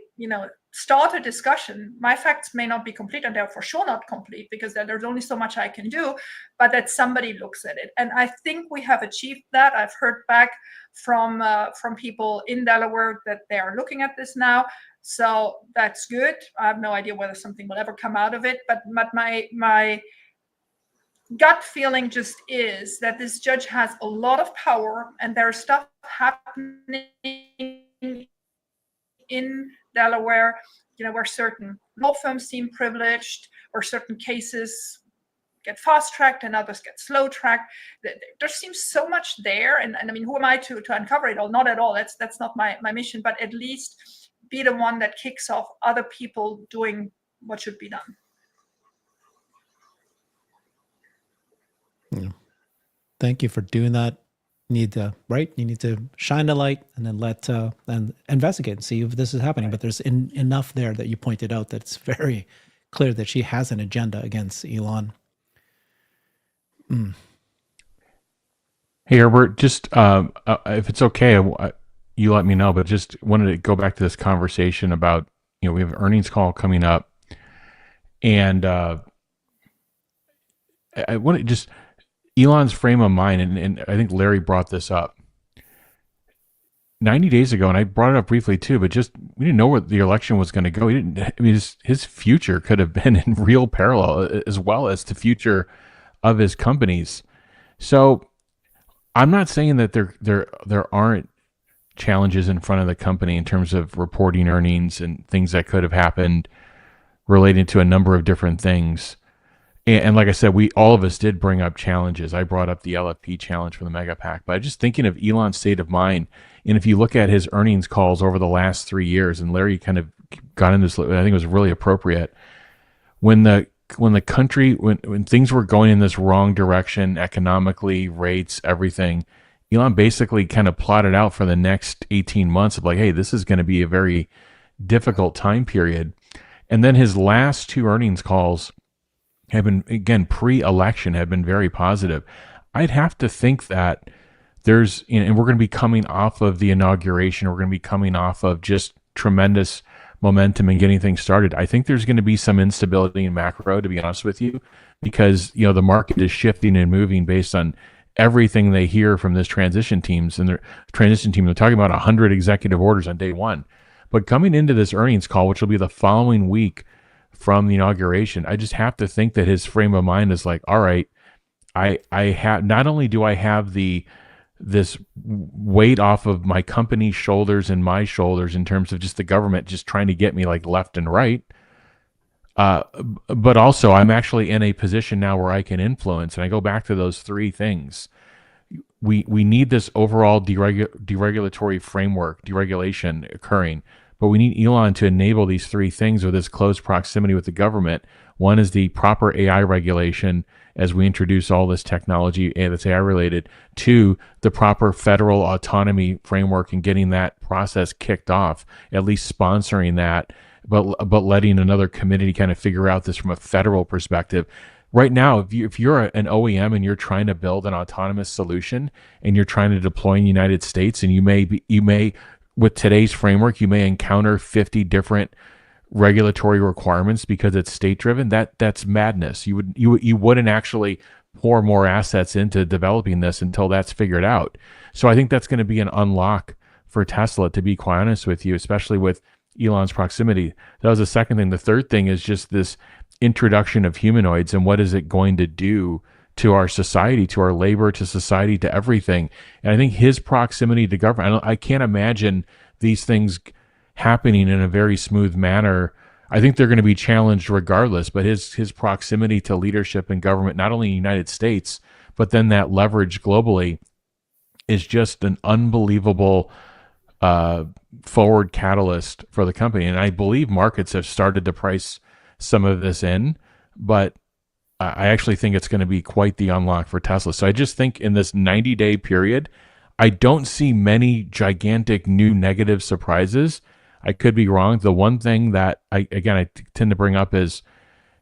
start a discussion. My facts may not be complete, and they're for sure not complete because there's only so much I can do, but that somebody looks at it. And I think we have achieved that. I've heard back from people in Delaware that they are looking at this now. So that's good. I have no idea whether something will ever come out of it, but my gut feeling just is that this judge has a lot of power, and there's stuff happening in Delaware, where certain law firms seem privileged, or certain cases get fast-tracked and others get slow-tracked. There seems so much there, and I mean, who am I to uncover it all? Not at all. That's not my mission, but at least be the one that kicks off other people doing what should be done. Yeah. Thank you for doing that. You need to shine a light and then and investigate and see if this is happening. But there's enough there that you pointed out that it's very clear that she has an agenda against Elon. Hey, Herbert, just if it's okay, you let me know, but just wanted to go back to this conversation about, we have an earnings call coming up, and I want to just Elon's frame of mind, and I think Larry brought this up. 90 days ago, and I brought it up briefly too, but just we didn't know where the election was going to go. He didn't. I mean, his future could have been in real parallel, as well as the future of his companies. So I'm not saying that there aren't challenges in front of the company in terms of reporting earnings and things that could have happened relating to a number of different things. And like I said, all of us did bring up challenges. I brought up the LFP challenge from the Mega Pack, but I'm just thinking of Elon's state of mind. And if you look at his earnings calls over the last 3 years, and Larry kind of got into this, I think it was really appropriate. When things were going in this wrong direction, economically, rates, everything, Elon basically kind of plotted out for the next 18 months of like, hey, this is going to be a very difficult time period. And then his last 2 earnings calls have been, again, pre-election, have been very positive. I'd have to think that there's, and we're going to be coming off of the inauguration, we're going to be coming off of just tremendous momentum and getting things started. I think there's going to be some instability in macro, to be honest with you, because the market is shifting and moving based on everything they hear from this transition teams. And their transition team, they're talking about 100 executive orders on day one. But coming into this earnings call, which will be the following week from the inauguration, I just have to think that his frame of mind is like, all right, I have, not only do I have this weight off of my company's shoulders and my shoulders in terms of just the government just trying to get me like left and right, but also I'm actually in a position now where I can influence. And I go back to those 3 things. We need this overall deregulatory framework, deregulation occurring, but we need Elon to enable these 3 things with this close proximity with the government. One is the proper AI regulation as we introduce all this technology that's AI related. 2, the proper federal autonomy framework and getting that process kicked off, at least sponsoring that, but letting another committee kind of figure out this from a federal perspective. Right now, if you're an OEM and you're trying to build an autonomous solution and you're trying to deploy in the United States, and you may with today's framework, you may encounter 50 different regulatory requirements because it's state driven. That's madness. You wouldn't actually pour more assets into developing this until that's figured out. So I think that's going to be an unlock for Tesla, to be quite honest with you, especially with Elon's proximity. That was the second thing. The third thing is just this introduction of humanoids and what is it going to do to our society, to our labor, to society, to everything. And I think his proximity to government, I can't imagine these things happening in a very smooth manner. I think they're going to be challenged regardless, but his proximity to leadership and government, not only in the United States, but then that leverage globally, is just an unbelievable forward catalyst for the company. And I believe markets have started to price some of this in, but I actually think it's going to be quite the unlock for Tesla. So I just think in this 90-day period, I don't see many gigantic new negative surprises. I could be wrong. The one thing that I tend to bring up is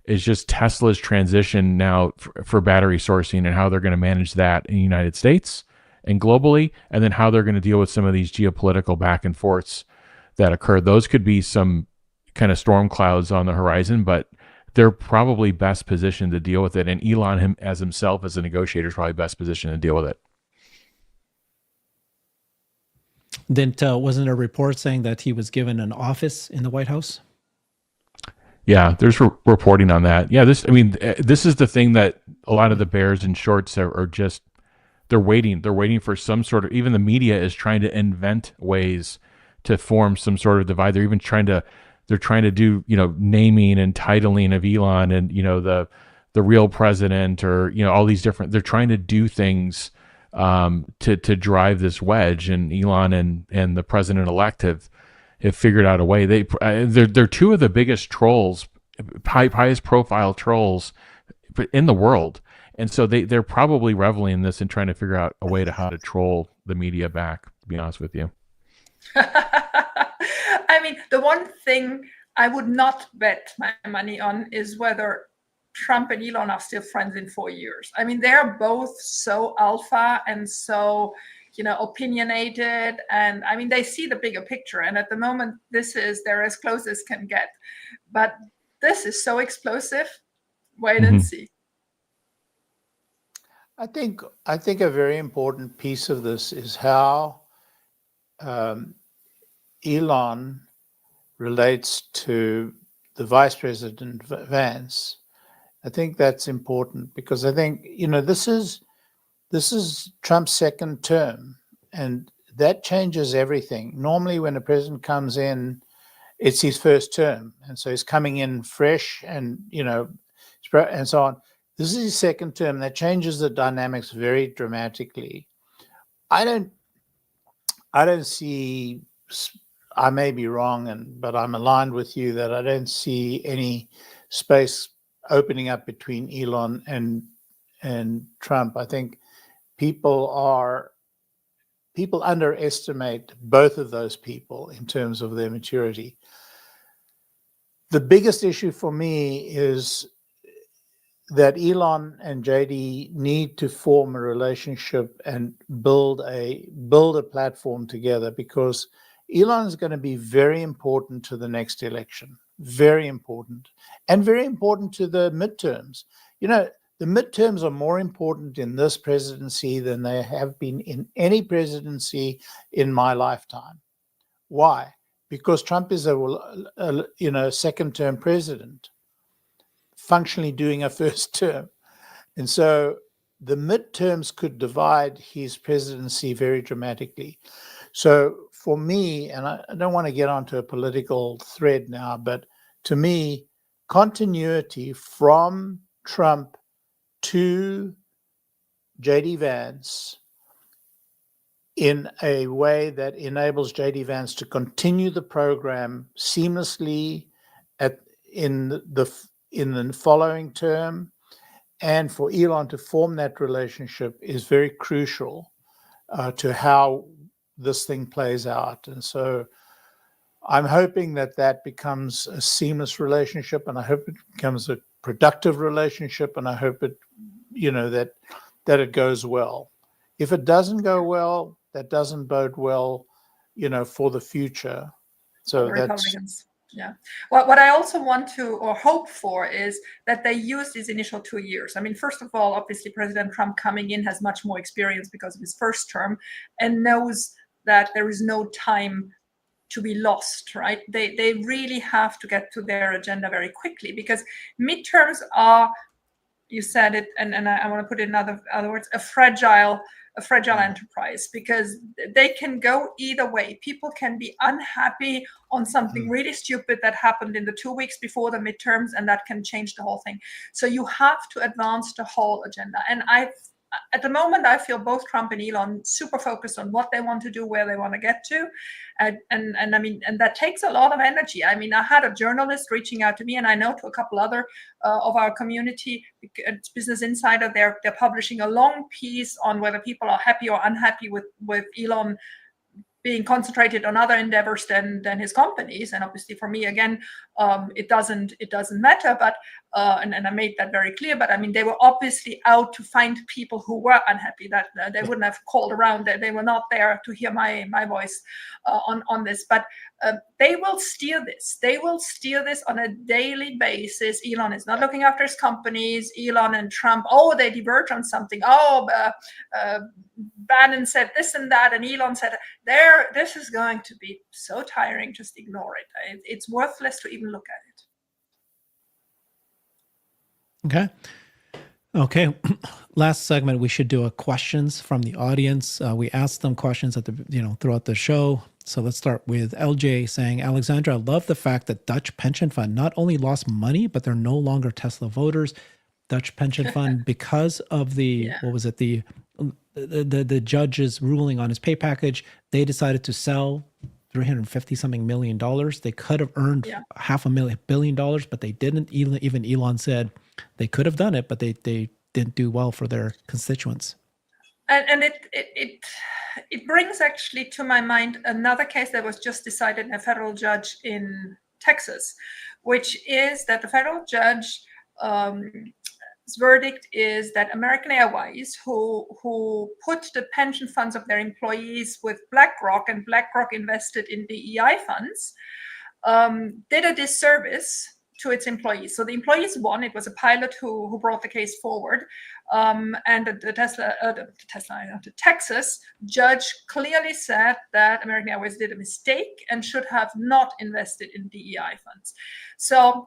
just Tesla's transition now for battery sourcing and how they're going to manage that in the United States and globally, and then how they're going to deal with some of these geopolitical back and forths that occur. Those could be some kind of storm clouds on the horizon, but they're probably best positioned to deal with it. And Elon himself as a negotiator is probably best positioned to deal with it. Wasn't a report saying that he was given an office in the White House? Yeah, there's reporting on that. Yeah, this is the thing that a lot of the bears and shorts are just, they're waiting. They're waiting for some sort of, even the media is trying to invent ways to form some sort of divide. They're even trying to do, naming and titling of Elon and, the real president, or, all these different, they're trying to do things to drive this wedge, and Elon and the president-elect have figured out a way. They're 2 of the biggest trolls, highest profile trolls in the world. And so they're probably reveling in this and trying to figure out a way to how to troll the media back, to be honest with you. I mean, the one thing I would not bet my money on is whether Trump and Elon are still friends in 4 years. I mean, they're both so alpha and so, opinionated. And I mean, they see the bigger picture. And at the moment, they're as close as can get. But this is so explosive. Wait and see. I think a very important piece of this is how Elon relates to the Vice President Vance, I think that's important, because I think, this is Trump's second term, and that changes everything. Normally when a president comes in, it's his first term, and so he's coming in fresh and and so on. This is his second term. That changes the dynamics very dramatically. I don't see, I may be wrong, but I'm aligned with you that I don't see any space opening up between Elon and Trump. I think people underestimate both of those people in terms of their maturity. The biggest issue for me is that Elon and JD need to form a relationship and build a platform together, because Elon is going to be very important to the next election, very important, and very important to the midterms. The midterms are more important in this presidency than they have been in any presidency in my lifetime. Why? Because Trump is a second-term president, functionally doing a first term. And so the midterms could divide his presidency very dramatically. So for me, and I don't want to get onto a political thread now, but to me, continuity from Trump to JD Vance in a way that enables JD Vance to continue the program seamlessly in the following term, and for Elon to form that relationship is very crucial to how this thing plays out. And so I'm hoping that becomes a seamless relationship, and I hope it becomes a productive relationship, and I hope it, that it goes well. If it doesn't go well, that doesn't bode well, for the future. So the that's Republicans. Yeah. Well, what I also want to or hope for is that they use these initial 2 years. I mean, first of all, obviously, President Trump coming in has much more experience because of his first term and knows that there is no time to be lost, right? They really have to get to their agenda very quickly, because midterms are, you said it, and I want to put it in other words, a fragile enterprise, because they can go either way. People can be unhappy on something really stupid that happened in the 2 weeks before the midterms, and that can change the whole thing. So you have to advance the whole agenda. And at the moment, I feel both Trump and Elon super focused on what they want to do, where they want to get to. And I mean, and that takes a lot of energy. I mean, I had a journalist reaching out to me, and I know to a couple other of our community, Business Insider, they're publishing a long piece on whether people are happy or unhappy with Elon being concentrated on other endeavors than his companies. And obviously for me, again, it doesn't matter, but and I made that very clear. But I mean, they were obviously out to find people who were unhappy, that they wouldn't have called around, that they were not there to hear my voice on this. But they will steer this. They will steer this on a daily basis. Elon is not looking after his companies. Elon and Trump, they diverge on something. Bannon said this and that, and Elon said this is going to be so tiring. Just ignore it. It's worthless to even look at it. Okay. Last segment, we should do a questions from the audience. We asked them questions at throughout the show. So let's start with LJ saying, Alexandra, I love the fact that Dutch pension fund not only lost money, but they're no longer Tesla voters. Dutch pension fund, because of the, what was it? The judge's ruling on his pay package, they decided to sell $350-something million. They could have earned $500 million, but they didn't. Even Elon said they could have done it, but they didn't do well for their constituents. And it brings actually to my mind another case that was just decided in a federal judge in Texas, which is that the federal judge verdict is that American Airways, who put the pension funds of their employees with BlackRock, and BlackRock invested in DEI funds, did a disservice to its employees. So the employees won. It was a pilot who brought the case forward. And the Texas judge clearly said that American Airways did a mistake and should have not invested in DEI funds. So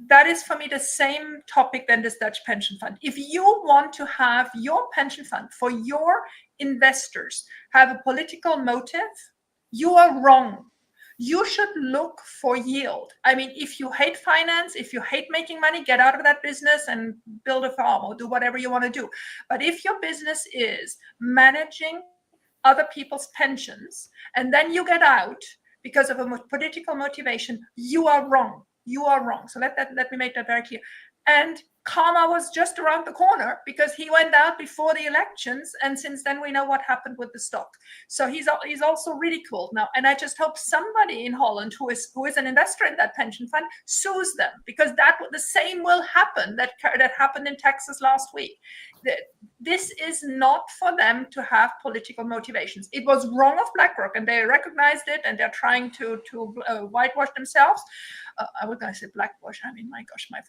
that is for me the same topic than this Dutch pension fund. If you want to have your pension fund for your investors have a political motive, you are wrong. You should look for yield. I mean, if you hate finance, if you hate making money, get out of that business and build a farm or do whatever you want to do. But if your business is managing other people's pensions and then you get out because of a political motivation, you are wrong. You are wrong. So let me make that very clear. And karma was just around the corner because he went out before the elections, and since then we know what happened with the stock. So he's also ridiculed now, and I just hope somebody in Holland who is an investor in that pension fund sues them, because the same will happen that happened in Texas last week. This is not for them to have political motivations. It was wrong of BlackRock, and they recognized it, and they're trying to whitewash themselves. I was going to say blackwash. I mean, my gosh, my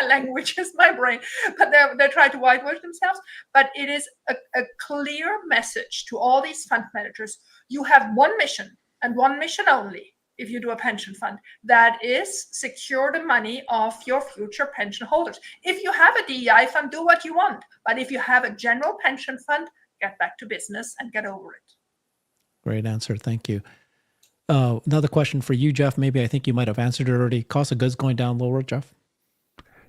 language is my brain. But they're trying to whitewash themselves. But it is a clear message to all these fund managers. You have one mission and one mission only. If you do a pension fund, that is secure the money of your future pension holders. If you have a DEI fund, do what you want. But if you have a general pension fund, get back to business and get over it. Great answer. Thank you. Another question for you, Jeff. Maybe I think you might have answered it already. Cost of goods going down lower, Jeff?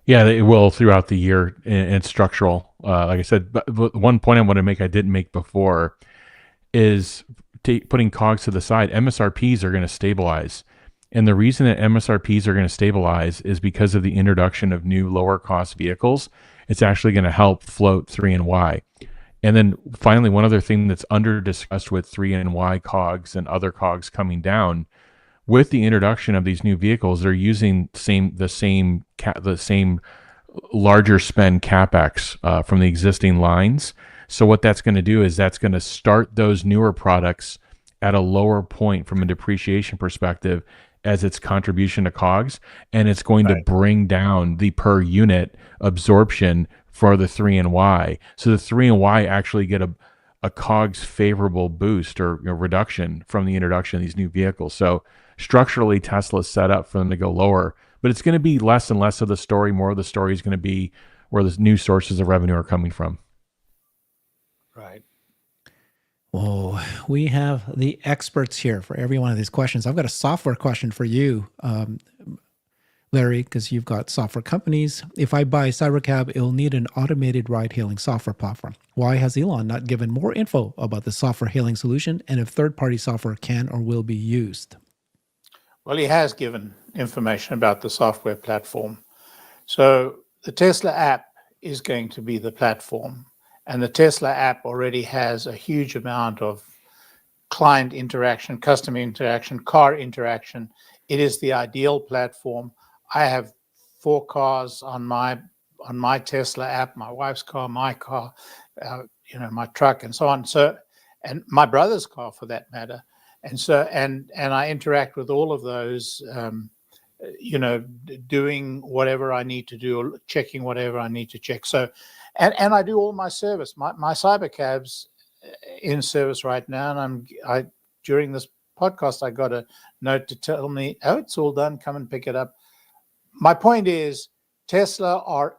Yeah, it will throughout the year, and it's structural. Like I said, but one point I want to make I didn't make before is putting COGS to the side. MSRPs are going to stabilize. And the reason that MSRPs are going to stabilize is because of the introduction of new lower cost vehicles. It's actually going to help float 3 and Y. And then finally, one other thing that's under discussed with 3 and Y COGS and other COGS coming down, with the introduction of these new vehicles, they're using the same larger spend CapEx from the existing lines. So what that's going to do is that's going to start those newer products at a lower point from a depreciation perspective as its contribution to COGS, and it's going to bring down the per unit absorption for the 3 and Y. So the 3 and Y actually get a COGS favorable boost or reduction from the introduction of these new vehicles. So structurally, Tesla's set up for them to go lower, but it's going to be less and less of the story. More of the story is going to be where the new sources of revenue are coming from. Right. Oh, we have the experts here for every one of these questions. I've got a software question for you, Larry, because you've got software companies. If I buy CyberCab, it'll need an automated ride-hailing software platform. Why has Elon not given more info about the software hailing solution, and if third-party software can or will be used? Well, he has given information about the software platform. So the Tesla app is going to be the platform. And the Tesla app already has a huge amount of client interaction, customer interaction, car interaction. It is the ideal platform. I have 4 cars on my Tesla app, my wife's car, my car, my truck, and so on. So, and my brother's car, for that matter. And so, and I interact with all of those, doing whatever I need to do, or checking whatever I need to check. So, and I do all my service. My CyberCab's in service right now, and I during this podcast I got a note to tell me, oh, it's all done. Come and pick it up. My point is, Tesla are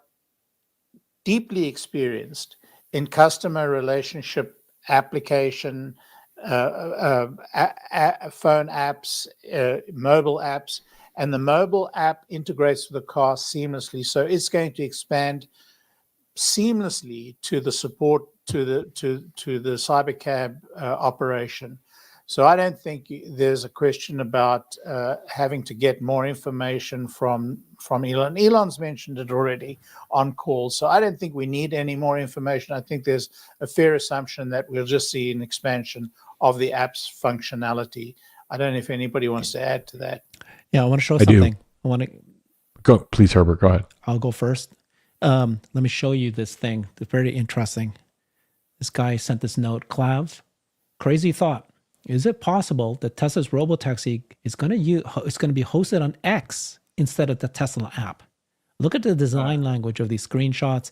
deeply experienced in customer relationship application, phone apps, mobile apps, and the mobile app integrates with the car seamlessly. So it's going to expand seamlessly to the support to the CyberCab operation. So I don't think there's a question about having to get more information from Elon. Elon's mentioned it already on calls. So I don't think we need any more information. I think there's a fair assumption that we'll just see an expansion of the app's functionality. I don't know if anybody wants to add to that. Yeah, I want to show something. I want to go. Please, Herbert, go ahead. I'll go first. Let me show you this thing. It's very interesting. This guy sent this note. Clav, crazy thought. Is it possible that Tesla's robotaxi is going to be hosted on X instead of the Tesla app. Look at the design language of these screenshots.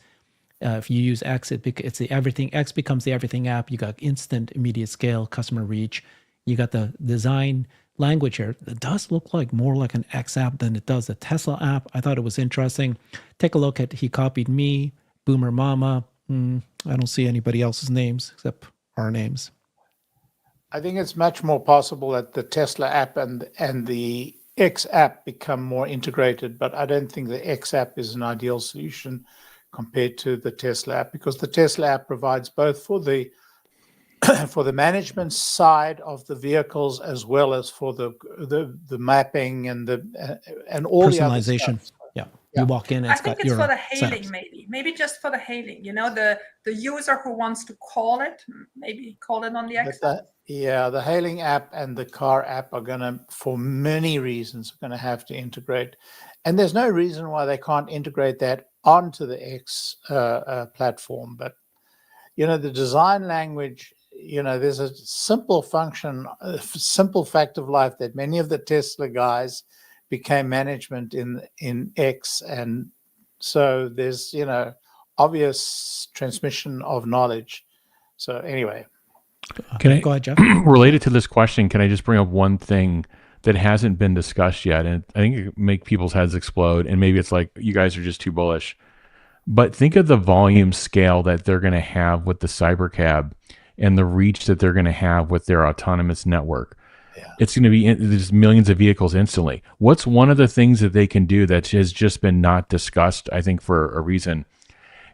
If you use X, it's the everything. X becomes the everything app. You got instant, immediate scale, customer reach. You got the design language here. It does look like more like an X app than it does a Tesla app. I thought it was interesting. Take a look at, he copied me, Boomer Mama. I don't see anybody else's names except our names. I think it's much more possible that the Tesla app and the X app become more integrated, but I don't think the X app is an ideal solution compared to the Tesla app, because the Tesla app provides both for the for the management side of the vehicles as well as for the mapping and all the other Personalization. stuff. Yeah. Yeah. You walk in, I it's think got it's your for the hailing, setups. maybe just for the hailing. The user who wants to call it, maybe call it on the X. But the hailing app and the car app are gonna, for many reasons, going to have to integrate, and there's no reason why they can't integrate that onto the X platform. But the design language. There's a simple function, a simple fact of life that many of the Tesla guys became management in X, and so there's obvious transmission of knowledge. So anyway, Can I go ahead, Jeff? related to this question? Can I just bring up one thing that hasn't been discussed yet, and I think it could make people's heads explode? And maybe it's like you guys are just too bullish, but think of the volume scale that they're going to have with the Cybercab and the reach that they're going to have with their autonomous network. Yeah. It's going to be there's millions of vehicles instantly. What's one of the things that they can do that has just been not discussed, I think, for a reason,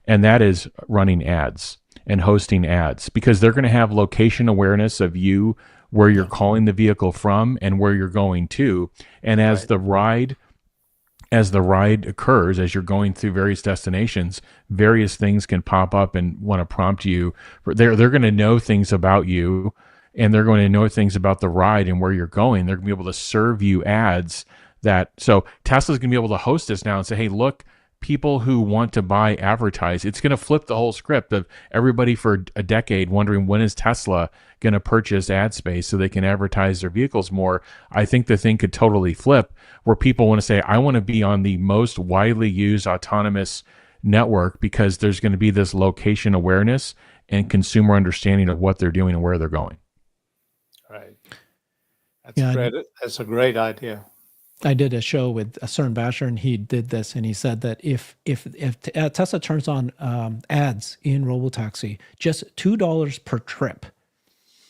and that is running ads and hosting ads, because they're going to have location awareness of you, where you're calling the vehicle from and where you're going to. And as the ride occurs, as you're going through various destinations, various things can pop up and want to prompt you. They're going to know things about you, and they're going to know things about the ride and where you're going. They're going to be able to serve you ads so Tesla's going to be able to host this now and say, hey, look, people who want to buy advertise. It's going to flip the whole script of everybody for a decade wondering when is Tesla going to purchase ad space so they can advertise their vehicles more. I think the thing could totally flip, where people want to say, I want to be on the most widely used autonomous network, because there's going to be this location awareness and consumer understanding of what they're doing and where they're going. right. That's a great idea. I did a show with Cern Basher, and he did this, and he said that if Tesla turns on ads in Robotaxi, just $2 per trip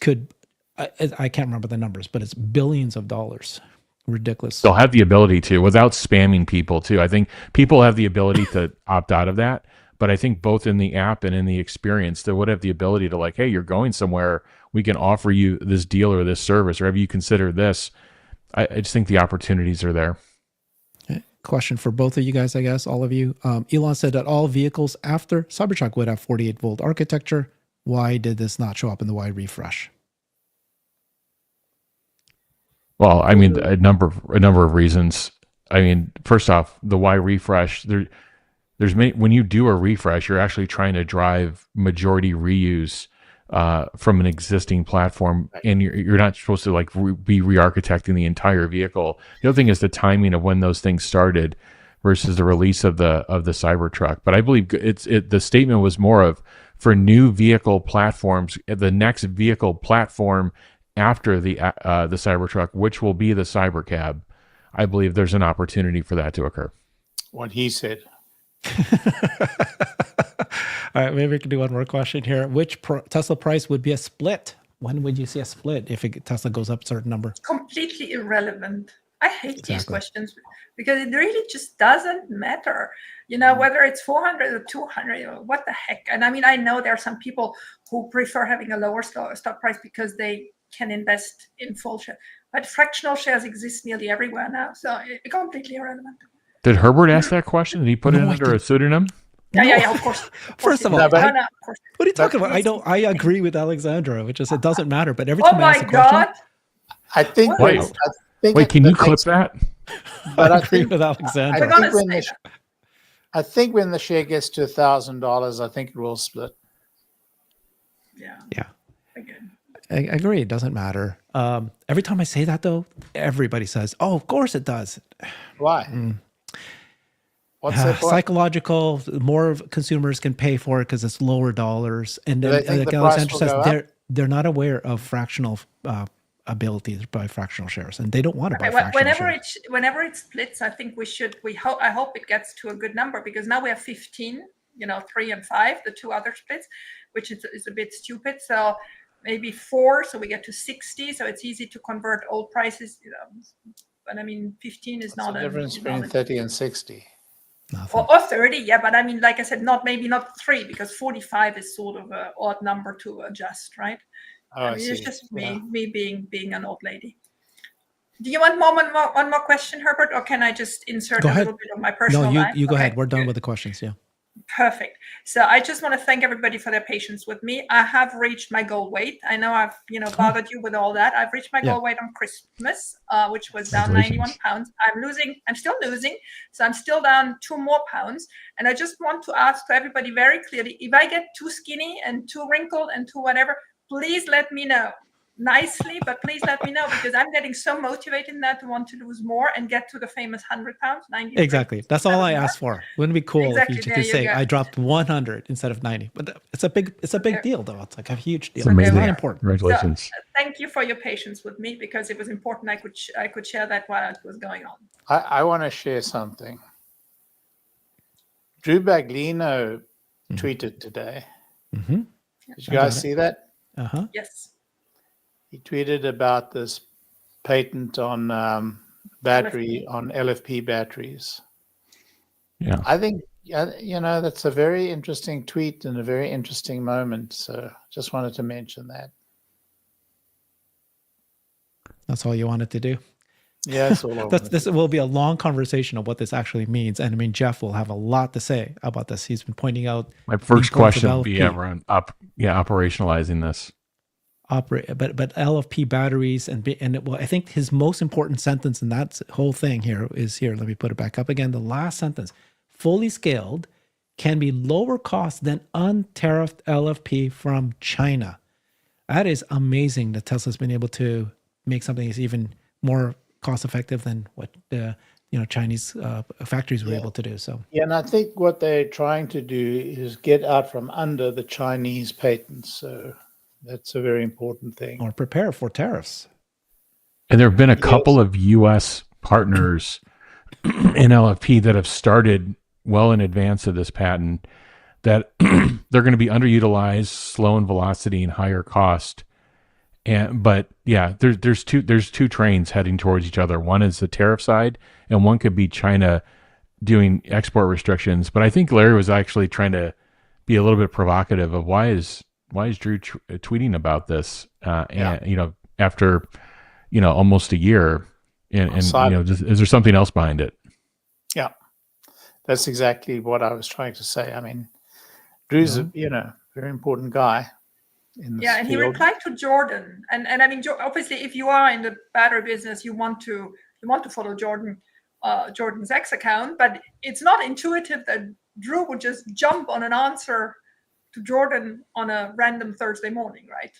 could, I can't remember the numbers, but it's billions of dollars. Ridiculous. They'll have the ability to, without spamming people too. I think people have the ability to opt out of that, but I think both in the app and in the experience, they would have the ability to, like, hey, you're going somewhere, we can offer you this deal or this service, or have you considered this? I just think the opportunities are there. Question for both of you guys, I guess, all of you. Elon said that all vehicles after Cybertruck would have 48-volt architecture. Why did this not show up in the Y refresh? Well, I mean, a number of reasons. I mean, first off, the Y refresh, there's many, when you do a refresh, you're actually trying to drive majority reuse from an existing platform, and you're not supposed to be re-architecting the entire vehicle. The other thing is the timing of when those things started versus the release of the Cybertruck. But I believe the statement was more of, for new vehicle platforms, the next vehicle platform after the Cybertruck, which will be the Cybercab. I believe there's an opportunity for that to occur. What he said. All right, maybe we can do one more question here. Which Tesla price would be a split? When would you see a split if Tesla goes up a certain number? Completely irrelevant. I hate these Exactly. questions because it really just doesn't matter. Whether it's 400 or 200, what the heck? And I mean, I know there are some people who prefer having a lower stock price because they can invest in full share. But fractional shares exist nearly everywhere now, so it's completely irrelevant. Did Herbert ask that question? Did he put it under a pseudonym? Yeah, of course. First of all, of course. what are you talking about? I agree with Alexandra, which is it doesn't matter. But every Oh time I ask my a question, God! I think. Wait, can you clip that? But I agree with Alexandra. I think when the share gets to $1,000, I think it will split. Yeah. Yeah. Again. I agree. It doesn't matter. Every time I say that, though, everybody says, "Oh, of course it does." Why? What's that point? Psychological. More of consumers can pay for it because it's lower dollars. And Do then, they think like the price Alexandra will says, go up? they're not aware of fractional ability to buy fractional shares, and they don't want to buy fractional shares. Whenever it splits, I think I hope it gets to a good number, because now we have 15, 3 and 5, the two other splits, which is a bit stupid. So maybe 4, so we get to 60. So it's easy to convert old prices, but I mean, 15 is not the a difference between 30 and 60. Or 30, yeah, but I mean, like I said, maybe not 3, because 45 is sort of an odd number to adjust, right? I mean, see. it's just me being an old lady. Do you want one more question, Herbert, or can I just insert a little bit of my personal life? No, you go ahead. We're done with the questions. Yeah. Perfect. So I just want to thank everybody for their patience with me. I have reached my goal weight. I know I've bothered you with all that. I've reached my goal weight on Christmas, which was down 91 pounds. I'm still losing, so I'm still down 2 more pounds. And I just want to ask to everybody very clearly, if I get too skinny and too wrinkled and too whatever, please let me know. Nicely, but please let me know, because I'm getting so motivated now to want to lose more and get to the famous 100 pounds, 90. Exactly. That's all I asked for. Wouldn't it be cool if you could say I dropped 100 instead of 90? But it's a big deal, though. It's like a huge deal. It's amazing. It's not important. Congratulations. So, thank you for your patience with me, because it was important I could share that while it was going on. I want to share something. Drew Baglino tweeted today. Mm-hmm. Did you guys see that? Yes. He tweeted about this patent on on LFP batteries. Yeah. I think, that's a very interesting tweet and a very interesting moment. So just wanted to mention that. That's all you wanted to do? Yeah, that's all I wanted. This will be a long conversation of what this actually means. And I mean, Jeff will have a lot to say about this. He's been pointing out. My first question would be around operationalizing this. But LFP batteries I think his most important sentence in that whole thing is here. Let me put it back up again. The last sentence: fully scaled can be lower cost than untariffed LFP from China. That is amazing that Tesla's been able to make something that's even more cost effective than what Chinese factories were able to do. So and I think what they're trying to do is get out from under the Chinese patents. So that's a very important thing. Or prepare for tariffs. And there have been a couple of U.S. partners in LFP that have started well in advance of this patent that they're going to be underutilized, slow in velocity, and higher cost. But there's two trains heading towards each other. One is the tariff side, and one could be China doing export restrictions. But I think Larry was actually trying to be a little bit provocative of why is Drew tweeting about this? And after almost a year, and is there something else behind it? Yeah, that's exactly what I was trying to say. I mean, Drew's a very important guy. In this and field. he replied to Jordan, and I mean, obviously, if you are in the battery business, you want to follow Jordan's X account, but it's not intuitive that Drew would just jump on an answer to Jordan on a random Thursday morning, right?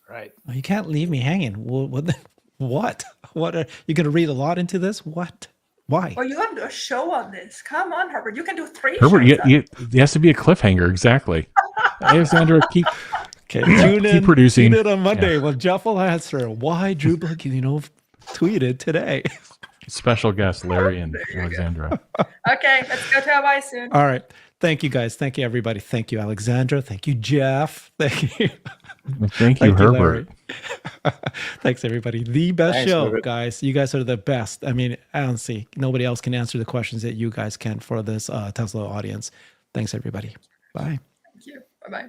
Right. You can't leave me hanging. What? What are you going to read a lot into this? What? Why? Well, you want to do a show on this? Come on, Herbert. You can do 3 Herbert, shows. It has to be a cliffhanger. Exactly. Alexandra, keep producing. Tune in on Monday. Yeah. Well, Jeff will answer why Drew tweeted today. Special guest Larry and Alexandra. Okay, let's go to Hawaii soon. All right. Thank you, guys. Thank you, everybody. Thank you, Alexandra. Thank you, Jeff. Thank you. Thank you, Herbert. Thanks, everybody. The best show, Herbert. Guys. You guys are the best. I mean, I don't see. Nobody else can answer the questions that you guys can for this Tesla audience. Thanks, everybody. Bye. Thank you. Bye-bye.